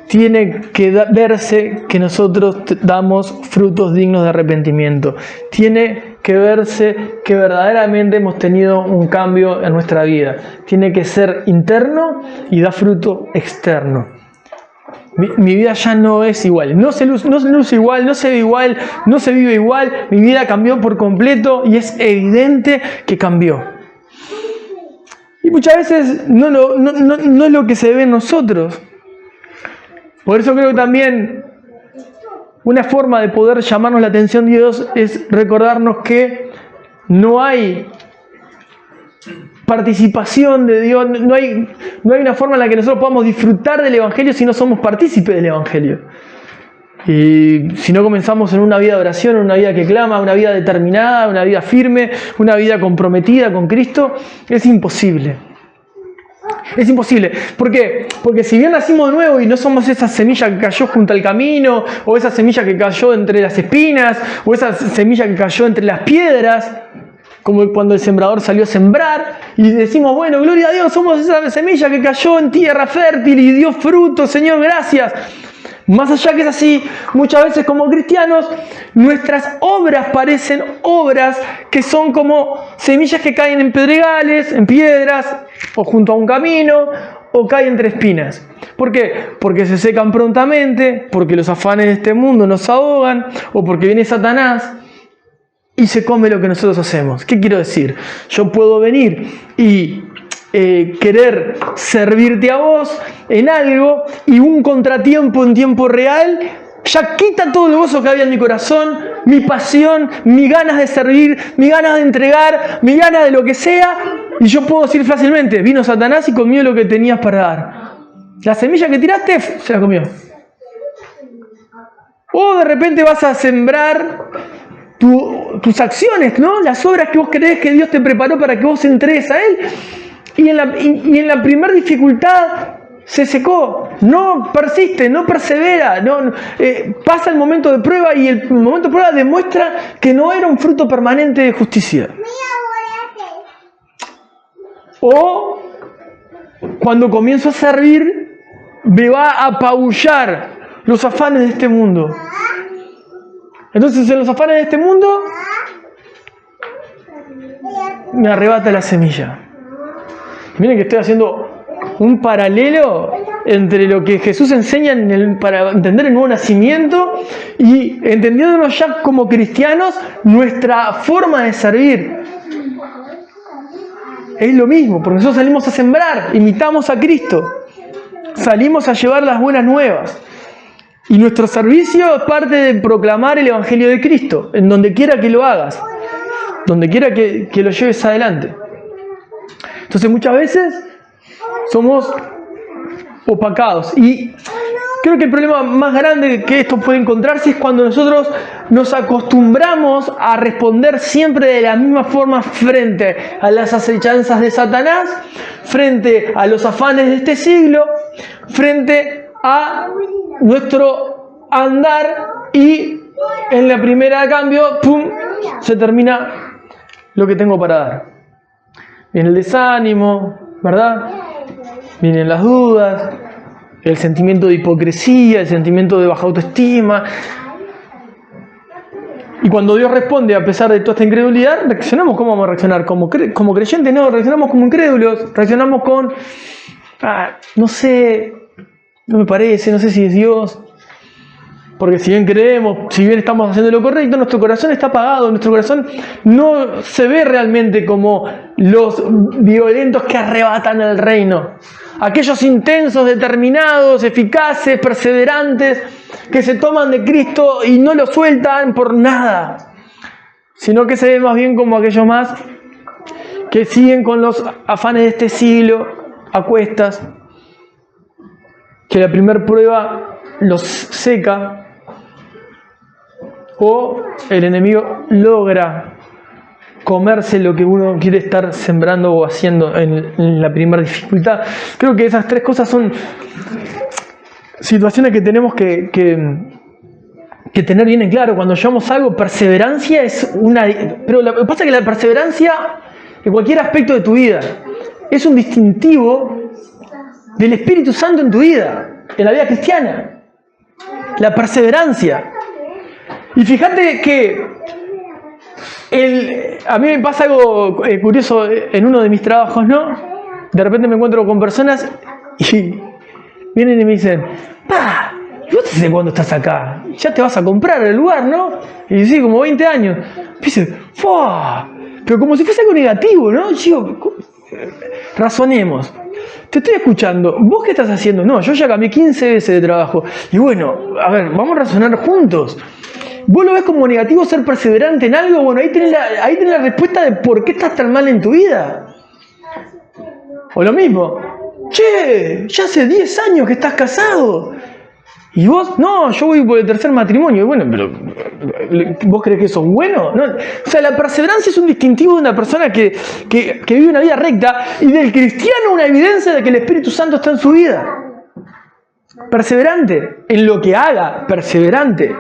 tiene que verse que nosotros damos frutos dignos de arrepentimiento. Tiene que verse que verdaderamente hemos tenido un cambio en nuestra vida. Tiene que ser interno y da fruto externo. Mi vida ya no es igual, no se luce igual, no se ve igual, no se vive igual. Mi vida cambió por completo y es evidente que cambió. Y muchas veces no es lo que se ve en nosotros. Por eso creo que también una forma de poder llamarnos la atención de Dios es recordarnos que no hay participación de Dios, no hay una forma en la que nosotros podamos disfrutar del Evangelio si no somos partícipes del Evangelio. Y si no comenzamos en una vida de oración, en una vida que clama, una vida determinada, una vida firme, una vida comprometida con Cristo, es imposible. Es imposible. ¿Por qué? Porque si bien nacimos de nuevo y no somos esa semilla que cayó junto al camino, o esa semilla que cayó entre las espinas, o esa semilla que cayó entre las piedras, como cuando el sembrador salió a sembrar y decimos, bueno, gloria a Dios, somos esa semilla que cayó en tierra fértil y dio fruto, Señor, gracias. Más allá que es así, muchas veces como cristianos, nuestras obras parecen obras que son como semillas que caen en pedregales, en piedras, o junto a un camino, o caen entre espinas. ¿Por qué? Porque se secan prontamente, porque los afanes de este mundo nos ahogan, o porque viene Satanás y se come lo que nosotros hacemos. ¿Qué quiero decir? Yo puedo venir y querer servirte a vos en algo y un contratiempo en tiempo real ya quita todo el gozo que había en mi corazón, mi pasión, mis ganas de servir, mis ganas de entregar, mis ganas de lo que sea, y yo puedo decir fácilmente, vino Satanás y comió lo que tenías para dar. La semilla que tiraste se la comió. O de repente vas a sembrar tus acciones, ¿no? Las obras que vos creés que Dios te preparó para que vos entregues a Él. Y en la primera dificultad se secó, no persiste, no persevera, pasa el momento de prueba y el momento de prueba demuestra que no era un fruto permanente de justicia. O cuando comienzo a servir, me va a apabullar los afanes de este mundo. Entonces, en los afanes de este mundo, me arrebata la semilla. Miren que estoy haciendo un paralelo entre lo que Jesús enseña para entender el nuevo nacimiento y entendiéndonos ya como cristianos nuestra forma de servir. Es lo mismo, porque nosotros salimos a sembrar, imitamos a Cristo, salimos a llevar las buenas nuevas. Y nuestro servicio es parte de proclamar el Evangelio de Cristo, en donde quiera que lo hagas, donde quiera que lo lleves adelante. Entonces muchas veces somos opacados. Y creo que el problema más grande que esto puede encontrarse es cuando nosotros nos acostumbramos a responder siempre de la misma forma frente a las acechanzas de Satanás, frente a los afanes de este siglo, frente a nuestro andar, y en la primera de cambio, ¡pum!, se termina lo que tengo para dar. Viene el desánimo, ¿verdad? Vienen las dudas, el sentimiento de hipocresía, el sentimiento de baja autoestima. Y cuando Dios responde a pesar de toda esta incredulidad, reaccionamos. ¿Cómo vamos a reaccionar? Como creyentes, no, reaccionamos como incrédulos, reaccionamos con, no sé, no me parece, no sé si es Dios. Porque si bien creemos, si bien estamos haciendo lo correcto, nuestro corazón está apagado, nuestro corazón no se ve realmente como los violentos que arrebatan el reino. Aquellos intensos, determinados, eficaces, perseverantes, que se toman de Cristo y no lo sueltan por nada. Sino que se ve más bien como aquellos más que siguen con los afanes de este siglo, a cuestas, que la primera prueba los seca, o el enemigo logra comerse lo que uno quiere estar sembrando o haciendo en la primera dificultad. Creo que esas tres cosas son situaciones que tenemos que tener bien en claro. Cuando llevamos algo, perseverancia es una... Pero lo que pasa es que la perseverancia, en cualquier aspecto de tu vida, es un distintivo del Espíritu Santo en tu vida, en la vida cristiana. La perseverancia. Y fíjate que a mí me pasa algo curioso en uno de mis trabajos, ¿no? De repente me encuentro con personas y vienen y me dicen, ¿y vos desde cuándo estás acá? Ya te vas a comprar el lugar, ¿no? Y sí, como 20 años. Y dicen, ¡fua! Pero como si fuese algo negativo, ¿no? Chico, razonemos. Te estoy escuchando. ¿Vos qué estás haciendo? No, yo ya cambié 15 veces de trabajo. Y bueno, a ver, vamos a razonar juntos. ¿Vos lo ves como negativo ser perseverante en algo? Bueno, ahí tenés la respuesta de por qué estás tan mal en tu vida. O lo mismo. Che, ya hace 10 años que estás casado. ¿Y vos? No, yo voy por el tercer matrimonio. Bueno, pero ¿vos crees que eso es bueno? No. O sea, la perseverancia es un distintivo de una persona que vive una vida recta, y del cristiano una evidencia de que el Espíritu Santo está en su vida. Perseverante en lo que haga, perseverante.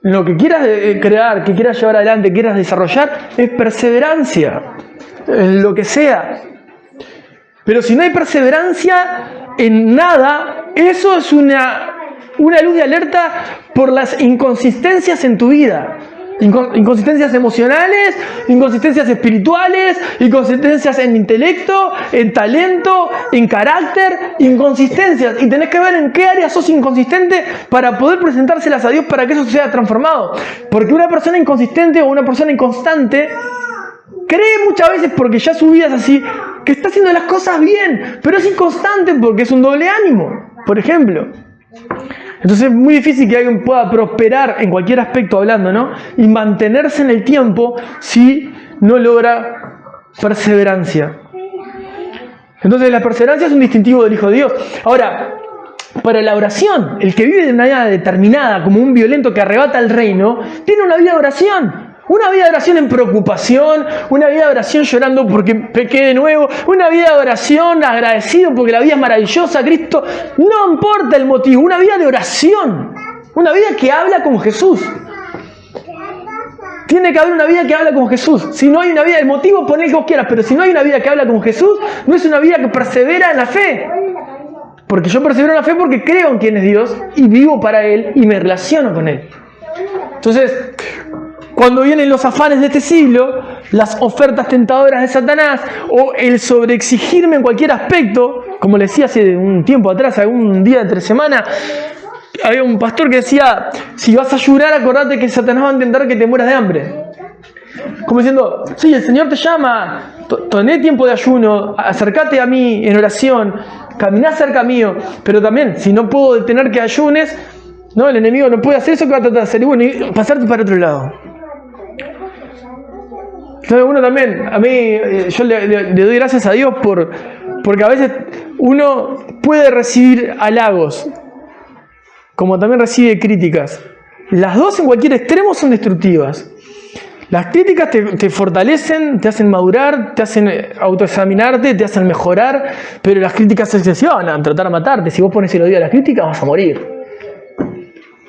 En lo que quieras crear, que quieras llevar adelante, quieras desarrollar, es perseverancia. En lo que sea. Pero si no hay perseverancia en nada, eso es una luz de alerta por las inconsistencias en tu vida. Inconsistencias emocionales, inconsistencias espirituales, inconsistencias en intelecto, en talento, en carácter, inconsistencias. Y tenés que ver en qué áreas sos inconsistente para poder presentárselas a Dios para que eso sea transformado. Porque una persona inconsistente o una persona inconstante cree muchas veces, porque ya su vida es así, que está haciendo las cosas bien, pero es inconstante porque es un doble ánimo, por ejemplo. Entonces es muy difícil que alguien pueda prosperar en cualquier aspecto hablando, ¿no? Y mantenerse en el tiempo si no logra perseverancia. Entonces la perseverancia es un distintivo del Hijo de Dios. Ahora, para la oración, el que vive de una manera determinada, como un violento que arrebata el reino, tiene una vida de oración. Una vida de oración en preocupación, una vida de oración llorando porque pequé de nuevo, una vida de oración agradecido porque la vida es maravillosa, Cristo, no importa el motivo, una vida de oración, una vida que habla como Jesús. Tiene que haber una vida que habla como Jesús. Si no hay una vida, el motivo poné el que vos quieras, pero si no hay una vida que habla como Jesús, no es una vida que persevera en la fe. Porque yo persevero en la fe porque creo en quién es Dios y vivo para Él y me relaciono con Él. Entonces, cuando vienen los afanes de este siglo, las ofertas tentadoras de Satanás o el sobreexigirme en cualquier aspecto, como le decía hace un tiempo atrás, algún día de entre semana, había un pastor que decía, si vas a llorar, acordate que Satanás va a intentar que te mueras de hambre. Como diciendo, sí, el Señor te llama, toné tiempo de ayuno, acércate a mí en oración, caminá cerca mío, pero también, si no puedo detener que ayunes, no, el enemigo no puede hacer eso que va a tratar de hacer, y bueno, y pasarte para otro lado. Entonces uno también, a mí, yo le doy gracias a Dios porque a veces uno puede recibir halagos, como también recibe críticas. Las dos en cualquier extremo son destructivas. Las críticas te fortalecen, te hacen madurar, te hacen autoexaminarte, te hacen mejorar, pero las críticas excesivas van a tratar de matarte. Si vos pones el odio a las críticas, vas a morir.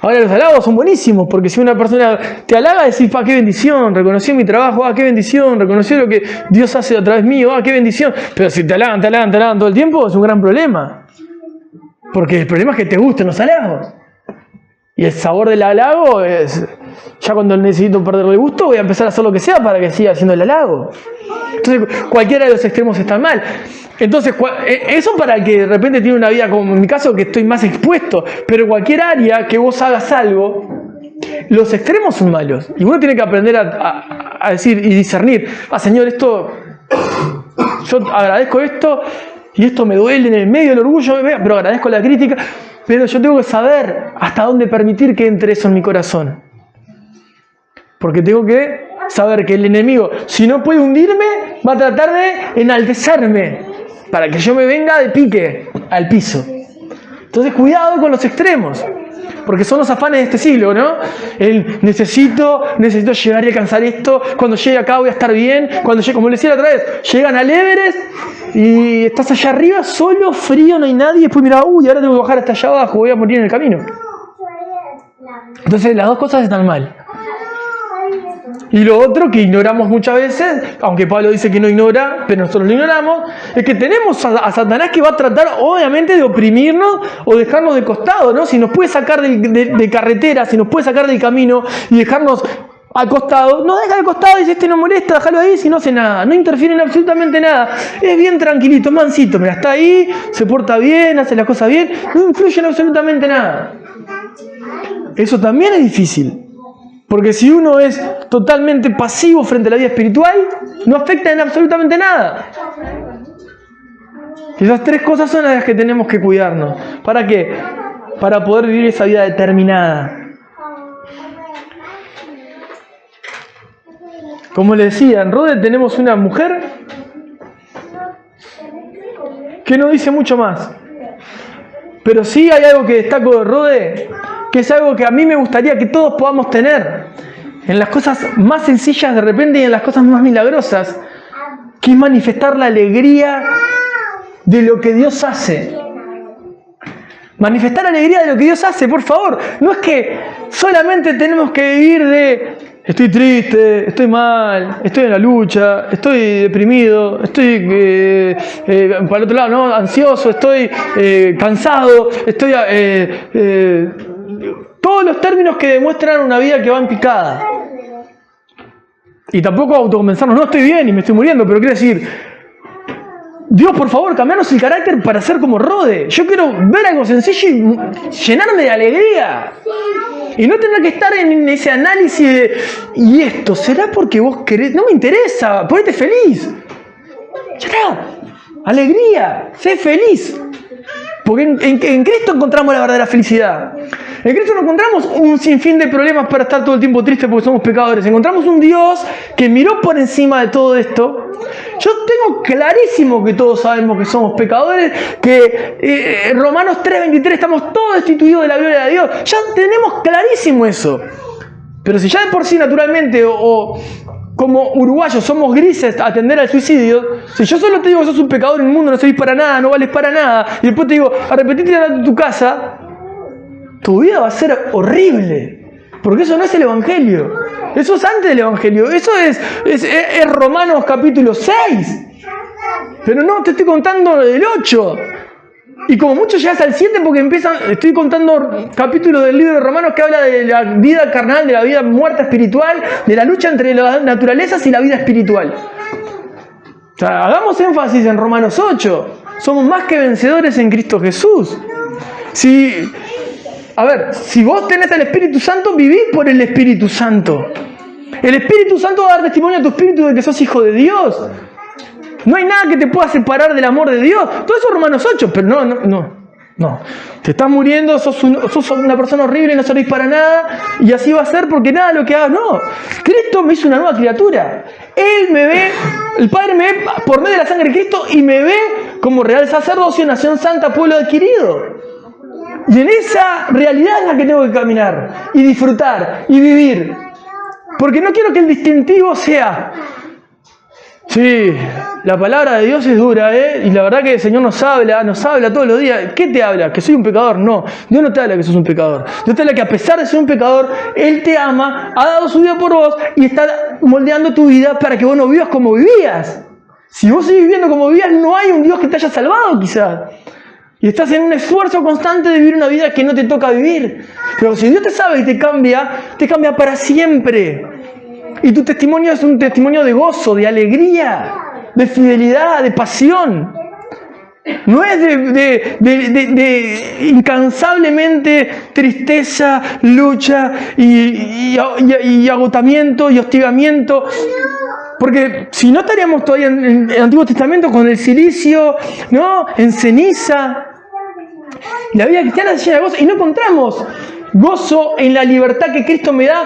Ahora los halagos son buenísimos, porque si una persona te halaga, decís, qué bendición, reconoció mi trabajo, qué bendición, reconoció lo que Dios hace a través mío, qué bendición. Pero si te halagan todo el tiempo, es un gran problema. Porque el problema es que te gusten los halagos. Y el sabor del halago es, ya cuando necesito perder el gusto, voy a empezar a hacer lo que sea para que siga haciendo el halago. Entonces, cualquiera de los extremos está mal. Entonces, eso para el que de repente tiene una vida, como en mi caso, que estoy más expuesto. Pero en cualquier área que vos hagas algo, los extremos son malos. Y uno tiene que aprender a decir y discernir. Señor, esto, yo agradezco esto, y esto me duele en el medio del orgullo, pero agradezco la crítica. Pero yo tengo que saber hasta dónde permitir que entre eso en mi corazón. Porque tengo que saber que el enemigo, si no puede hundirme, va a tratar de enaltecerme para que yo me venga de pique al piso. Entonces, cuidado con los extremos. Porque son los afanes de este siglo, ¿no? El necesito llegar y alcanzar esto. Cuando llegue acá voy a estar bien. Cuando llegue, como les decía la otra vez, llegan al Everest y estás allá arriba, solo, frío, no hay nadie. Y después mirá, ahora tengo que bajar hasta allá abajo, voy a morir en el camino. Entonces las dos cosas están mal. Y lo otro que ignoramos muchas veces, aunque Pablo dice que no ignora, pero nosotros lo ignoramos, es que tenemos a Satanás que va a tratar obviamente de oprimirnos o dejarnos de costado, ¿no? Si nos puede sacar de carretera, si nos puede sacar del camino y dejarnos al costado, nos deja de costado y dice, este no molesta, déjalo ahí, si no hace nada, no interfiere en absolutamente nada, es bien tranquilito, mansito, mira, está ahí, se porta bien, hace las cosas bien, no influye en absolutamente nada. Eso también es difícil. Porque si uno es totalmente pasivo frente a la vida espiritual, no afecta en absolutamente nada. Esas tres cosas son las que tenemos que cuidarnos. ¿Para qué? Para poder vivir esa vida determinada. Como les decía, en Rode tenemos una mujer que no dice mucho más. Pero sí hay algo que destaco de Rode, que es algo que a mí me gustaría que todos podamos tener en las cosas más sencillas de repente y en las cosas más milagrosas, que es manifestar la alegría de lo que Dios hace. Manifestar la alegría de lo que Dios hace, por favor. No es que solamente tenemos que vivir de estoy triste, estoy mal, estoy en la lucha, estoy deprimido, estoy para el otro lado, ¿no? Ansioso, estoy cansado, estoy todos los términos que demuestran una vida que va en picada. Y tampoco autoconvencernos, no estoy bien y me estoy muriendo, pero quiero decir, Dios, por favor, cambianos el carácter para ser como Rode. Yo quiero ver algo sencillo y llenarme de alegría. Y no tener que estar en ese análisis de, ¿y esto será porque vos querés? No me interesa, ponete feliz. Ya está, alegría, sé feliz. Porque en Cristo encontramos la verdadera felicidad. En Cristo no encontramos un sinfín de problemas para estar todo el tiempo tristes porque somos pecadores. Encontramos un Dios que miró por encima de todo esto. Yo tengo clarísimo que todos sabemos que somos pecadores, que Romanos 3:23 estamos todos destituidos de la gloria de Dios. Ya tenemos clarísimo eso. Pero si ya de por sí naturalmente o como uruguayos somos grises a atender al suicidio, si yo solo te digo que sos un pecador en el mundo, no servís para nada, no vales para nada, y después te digo, arrepentite y andate a tu casa, tu vida va a ser horrible. Porque eso no es el Evangelio. Eso es antes del Evangelio. Eso es Romanos capítulo 6. Pero no, te estoy contando el 8. Y como mucho llegas al 7 porque estoy contando capítulos del libro de Romanos que habla de la vida carnal, de la vida muerta espiritual, de la lucha entre las naturalezas y la vida espiritual. O sea, hagamos énfasis en Romanos 8. Somos más que vencedores en Cristo Jesús. Si vos tenés el Espíritu Santo, vivís por el Espíritu Santo. El Espíritu Santo va a dar testimonio a tu espíritu de que sos hijo de Dios. No hay nada que te pueda separar del amor de Dios. Todo eso es Romanos 8, pero no. Te estás muriendo, sos una persona horrible, no servís para nada, y así va a ser porque nada de lo que hagas, no. Cristo me hizo una nueva criatura. Él me ve, el Padre me ve por medio de la sangre de Cristo y me ve como real sacerdocio, nación santa, pueblo adquirido. Y en esa realidad es la que tengo que caminar y disfrutar y vivir. Porque no quiero que el distintivo sea... Sí, la palabra de Dios es dura, y la verdad que el Señor nos habla todos los días. ¿Qué te habla? ¿Que soy un pecador? No, Dios no te habla que sos un pecador. Dios te habla que a pesar de ser un pecador, Él te ama, ha dado su vida por vos y está moldeando tu vida para que vos no vivas como vivías. Si vos seguís viviendo como vivías, no hay un Dios que te haya salvado quizás. Y estás en un esfuerzo constante de vivir una vida que no te toca vivir. Pero si Dios te sabe y te cambia para siempre. Y tu testimonio es un testimonio de gozo, de alegría, de fidelidad, de pasión. No es de incansablemente tristeza, lucha y agotamiento y hostigamiento. Porque si no estaríamos todavía en el Antiguo Testamento con el cilicio, ¿no? En ceniza. La vida cristiana se llena de gozo y no encontramos gozo en la libertad que Cristo me da,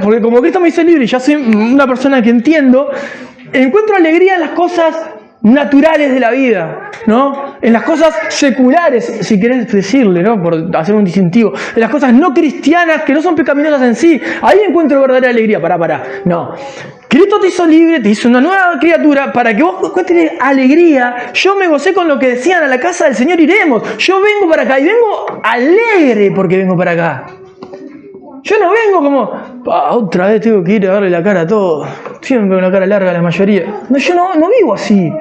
porque como Cristo me hizo libre y ya soy una persona que entiendo, encuentro alegría en las cosas naturales de la vida, ¿no? En las cosas seculares, si querés decirle, ¿no? Por hacer un distintivo, en las cosas no cristianas que no son pecaminosas en sí, ahí encuentro verdadera alegría. No. Cristo te hizo libre, te hizo una nueva criatura para que vos encuentres alegría. Yo me gocé con lo que decían: a la casa del Señor iremos. Yo vengo para acá y vengo alegre porque vengo para acá. Yo no vengo como, otra vez tengo que ir a darle la cara a todos. Siempre con la cara larga a la mayoría. No, yo no vivo así.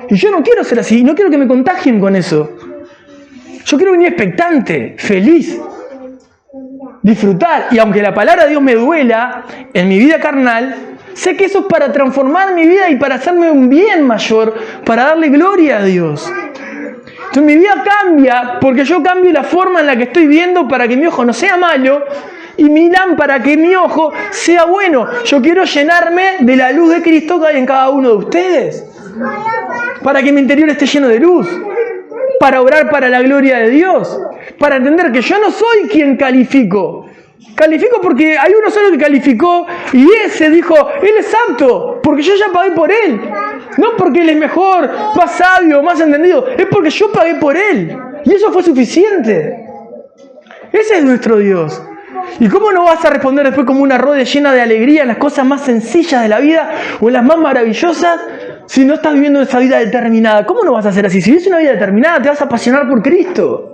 Y yo no quiero ser así. Y no quiero que me contagien con eso. Yo quiero venir expectante, feliz, disfrutar. Y aunque la palabra de Dios me duela en mi vida carnal, sé que eso es para transformar mi vida y para hacerme un bien mayor, para darle gloria a Dios. Entonces mi vida cambia porque yo cambio la forma en la que estoy viendo para que mi ojo no sea malo y mi lámpara, que mi ojo sea bueno. Yo quiero llenarme de la luz de Cristo que hay en cada uno de ustedes, para que mi interior esté lleno de luz, para obrar para la gloria de Dios, para entender que yo no soy quien califico. Califico porque hay uno solo que calificó y ese dijo: Él es apto, porque yo ya pagué por Él. No porque Él es mejor, más sabio, más entendido. Es porque yo pagué por Él. Y eso fue suficiente. Ese es nuestro Dios. ¿Y cómo no vas a responder después como una rueda llena de alegría en las cosas más sencillas de la vida o en las más maravillosas si no estás viviendo esa vida determinada? ¿Cómo no vas a hacer así? Si vives una vida determinada, te vas a apasionar por Cristo.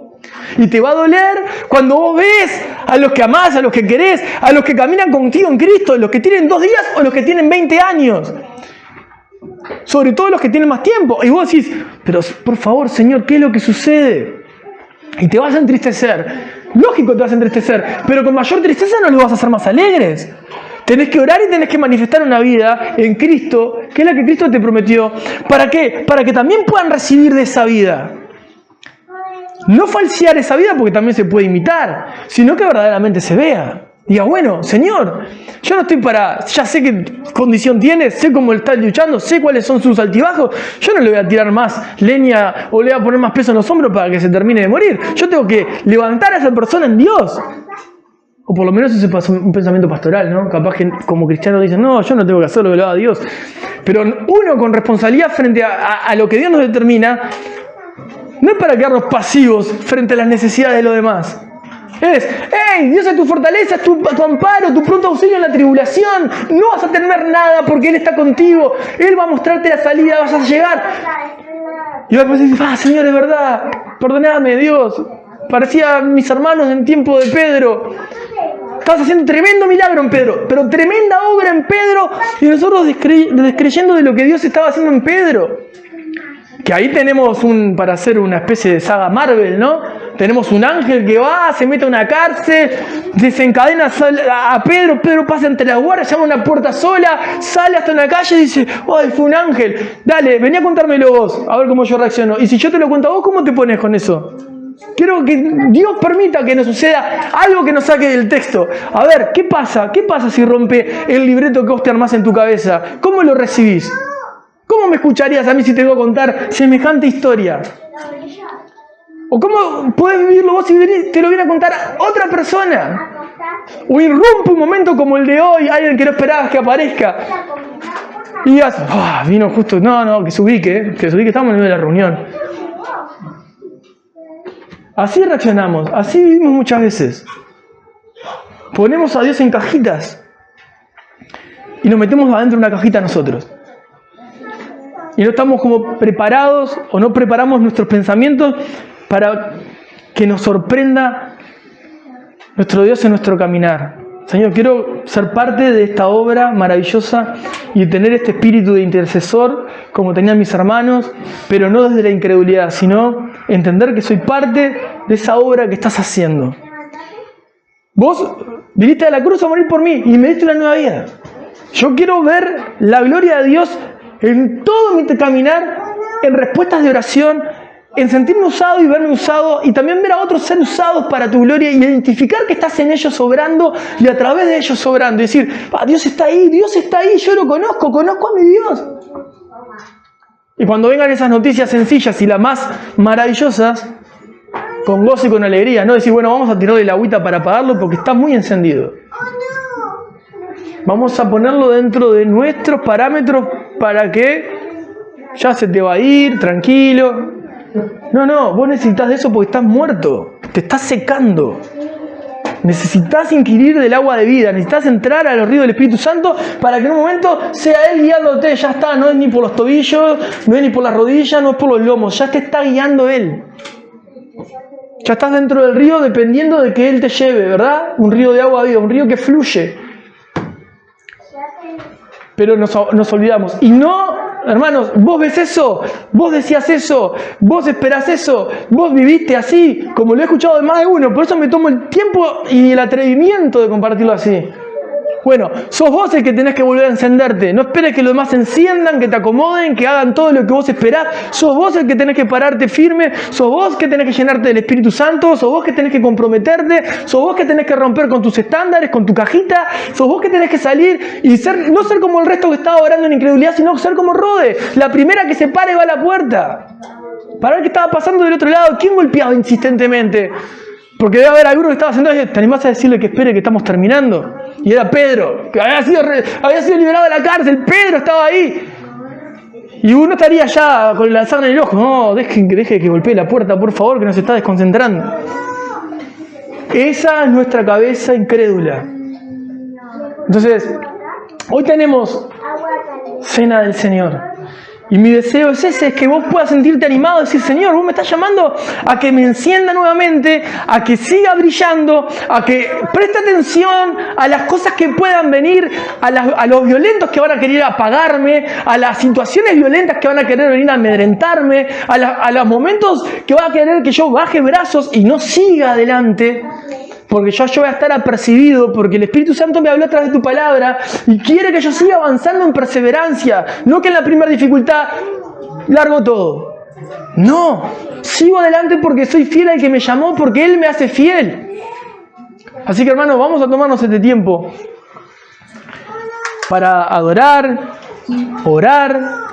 Y te va a doler cuando vos ves a los que amás, a los que querés, a los que caminan contigo en Cristo, los que tienen 2 días o los que tienen 20 años. Sobre todo los que tienen más tiempo. Y vos decís: pero por favor, Señor, ¿qué es lo que sucede? Y te vas a entristecer. Lógico, te vas a entristecer, pero con mayor tristeza no los vas a hacer más alegres. Tenés que orar y tenés que manifestar una vida en Cristo, que es la que Cristo te prometió. ¿Para qué? Para que también puedan recibir de esa vida. No falsear esa vida porque también se puede imitar, sino que verdaderamente se vea. Diga: bueno, Señor, yo no estoy ya sé qué condición tienes, sé cómo estás luchando, sé cuáles son sus altibajos. Yo no le voy a tirar más leña o le voy a poner más peso en los hombros para que se termine de morir. Yo tengo que levantar a esa persona en Dios. O por lo menos ese es un pensamiento pastoral, ¿no? Capaz que como cristiano dicen: no, yo no tengo que hacer lo que lo haga Dios. Pero uno con responsabilidad frente a lo que Dios nos determina, no es para quedarnos pasivos frente a las necesidades de los demás. ¡Hey! Dios es tu fortaleza, es tu amparo, tu pronto auxilio en la tribulación. No vas a temer nada porque Él está contigo. Él va a mostrarte la salida, vas a llegar. Y después dices, Señor, es verdad, perdóname, Dios. Parecía mis hermanos en tiempo de Pedro. Estabas haciendo tremendo milagro en Pedro, pero tremenda obra en Pedro, y nosotros descreyendo de lo que Dios estaba haciendo en Pedro. Que ahí tenemos para hacer una especie de saga Marvel, ¿no? Tenemos un ángel que va, se mete a una cárcel, desencadena a Pedro, Pedro pasa entre las guardias, llama a una puerta sola, sale hasta una calle y dice, ¡ay, fue un ángel! Dale, vení a contármelo vos, a ver cómo yo reacciono. Y si yo te lo cuento a vos, ¿cómo te pones con eso? Quiero que Dios permita que nos suceda algo que nos saque del texto. A ver, ¿qué pasa? ¿Qué pasa si rompe el libreto que vos te armás en tu cabeza? ¿Cómo lo recibís? ¿Cómo me escucharías a mí si te voy a contar semejante historia? ¿O cómo podés vivirlo vos si te lo viene a contar otra persona? O irrumpe un momento como el de hoy, alguien que no esperabas que aparezca. Y digas, vino justo, que se ubique, estamos en medio de la reunión. Así reaccionamos, así vivimos muchas veces. Ponemos a Dios en cajitas y nos metemos adentro de una cajita nosotros. Y no estamos como preparados o no preparamos nuestros pensamientos para que nos sorprenda nuestro Dios en nuestro caminar. Señor, quiero ser parte de esta obra maravillosa y tener este espíritu de intercesor como tenían mis hermanos, pero no desde la incredulidad, sino entender que soy parte de esa obra que estás haciendo. Vos viniste a la cruz a morir por mí y me diste una nueva vida. Yo quiero ver la gloria de Dios en todo mi caminar, en respuestas de oración, en sentirme usado y verme usado, y también ver a otros ser usados para tu gloria y identificar que estás en ellos obrando y a través de ellos obrando. Y decir, Dios está ahí, yo lo conozco a mi Dios. Y cuando vengan esas noticias sencillas y las más maravillosas, con gozo y con alegría, no decir, bueno, vamos a tirarle la agüita para apagarlo porque está muy encendido. Vamos a ponerlo dentro de nuestros parámetros para que ya se te va a ir, tranquilo. No, vos necesitas de eso porque estás muerto, te estás secando. Necesitas inquirir del agua de vida, necesitas entrar a los ríos del Espíritu Santo para que en un momento sea Él guiándote. Ya está, no es ni por los tobillos, no es ni por las rodillas, no es por los lomos, ya te está guiando Él. Ya estás dentro del río dependiendo de que Él te lleve, ¿verdad? Un río de agua viva, un río que fluye. Pero nos olvidamos. Y no, hermanos, vos ves eso, vos decías eso, vos esperás eso, vos viviste así, como lo he escuchado de más de uno. Por eso me tomo el tiempo y el atrevimiento de compartirlo así. Bueno, sos vos el que tenés que volver a encenderte. No esperes que los demás se enciendan, que te acomoden, que hagan todo lo que vos esperás. Sos vos el que tenés que pararte firme. Sos vos que tenés que llenarte del Espíritu Santo. Sos vos que tenés que comprometerte. Sos vos que tenés que romper con tus estándares, con tu cajita. Sos vos que tenés que salir y no ser como el resto que estaba orando en incredulidad, sino ser como Rode. La primera que se para y va a la puerta. Para ver qué estaba pasando del otro lado. ¿Quién golpeaba insistentemente? Porque debe haber alguno que estaba sentado y ¿te animás a decirle que espere que estamos terminando? Y era Pedro, que había sido liberado de la cárcel. Pedro estaba ahí. Y uno estaría ya con la sangre en el ojo. No, deje que golpee la puerta, por favor, que nos está desconcentrando. Esa es nuestra cabeza incrédula. Entonces, hoy tenemos Cena del Señor. Y mi deseo es ese, es que vos puedas sentirte animado, decir, Señor, vos me estás llamando a que me encienda nuevamente, a que siga brillando, a que preste atención a las cosas que puedan venir, a los violentos que van a querer apagarme, a las situaciones violentas que van a querer venir a amedrentarme, a los momentos que van a querer que yo baje brazos y no siga adelante. Porque yo voy a estar apercibido, porque el Espíritu Santo me habló a través de tu palabra y quiere que yo siga avanzando en perseverancia, no que en la primera dificultad largo todo. No, sigo adelante porque soy fiel al que me llamó, porque Él me hace fiel. Así que hermanos, vamos a tomarnos este tiempo para adorar, orar,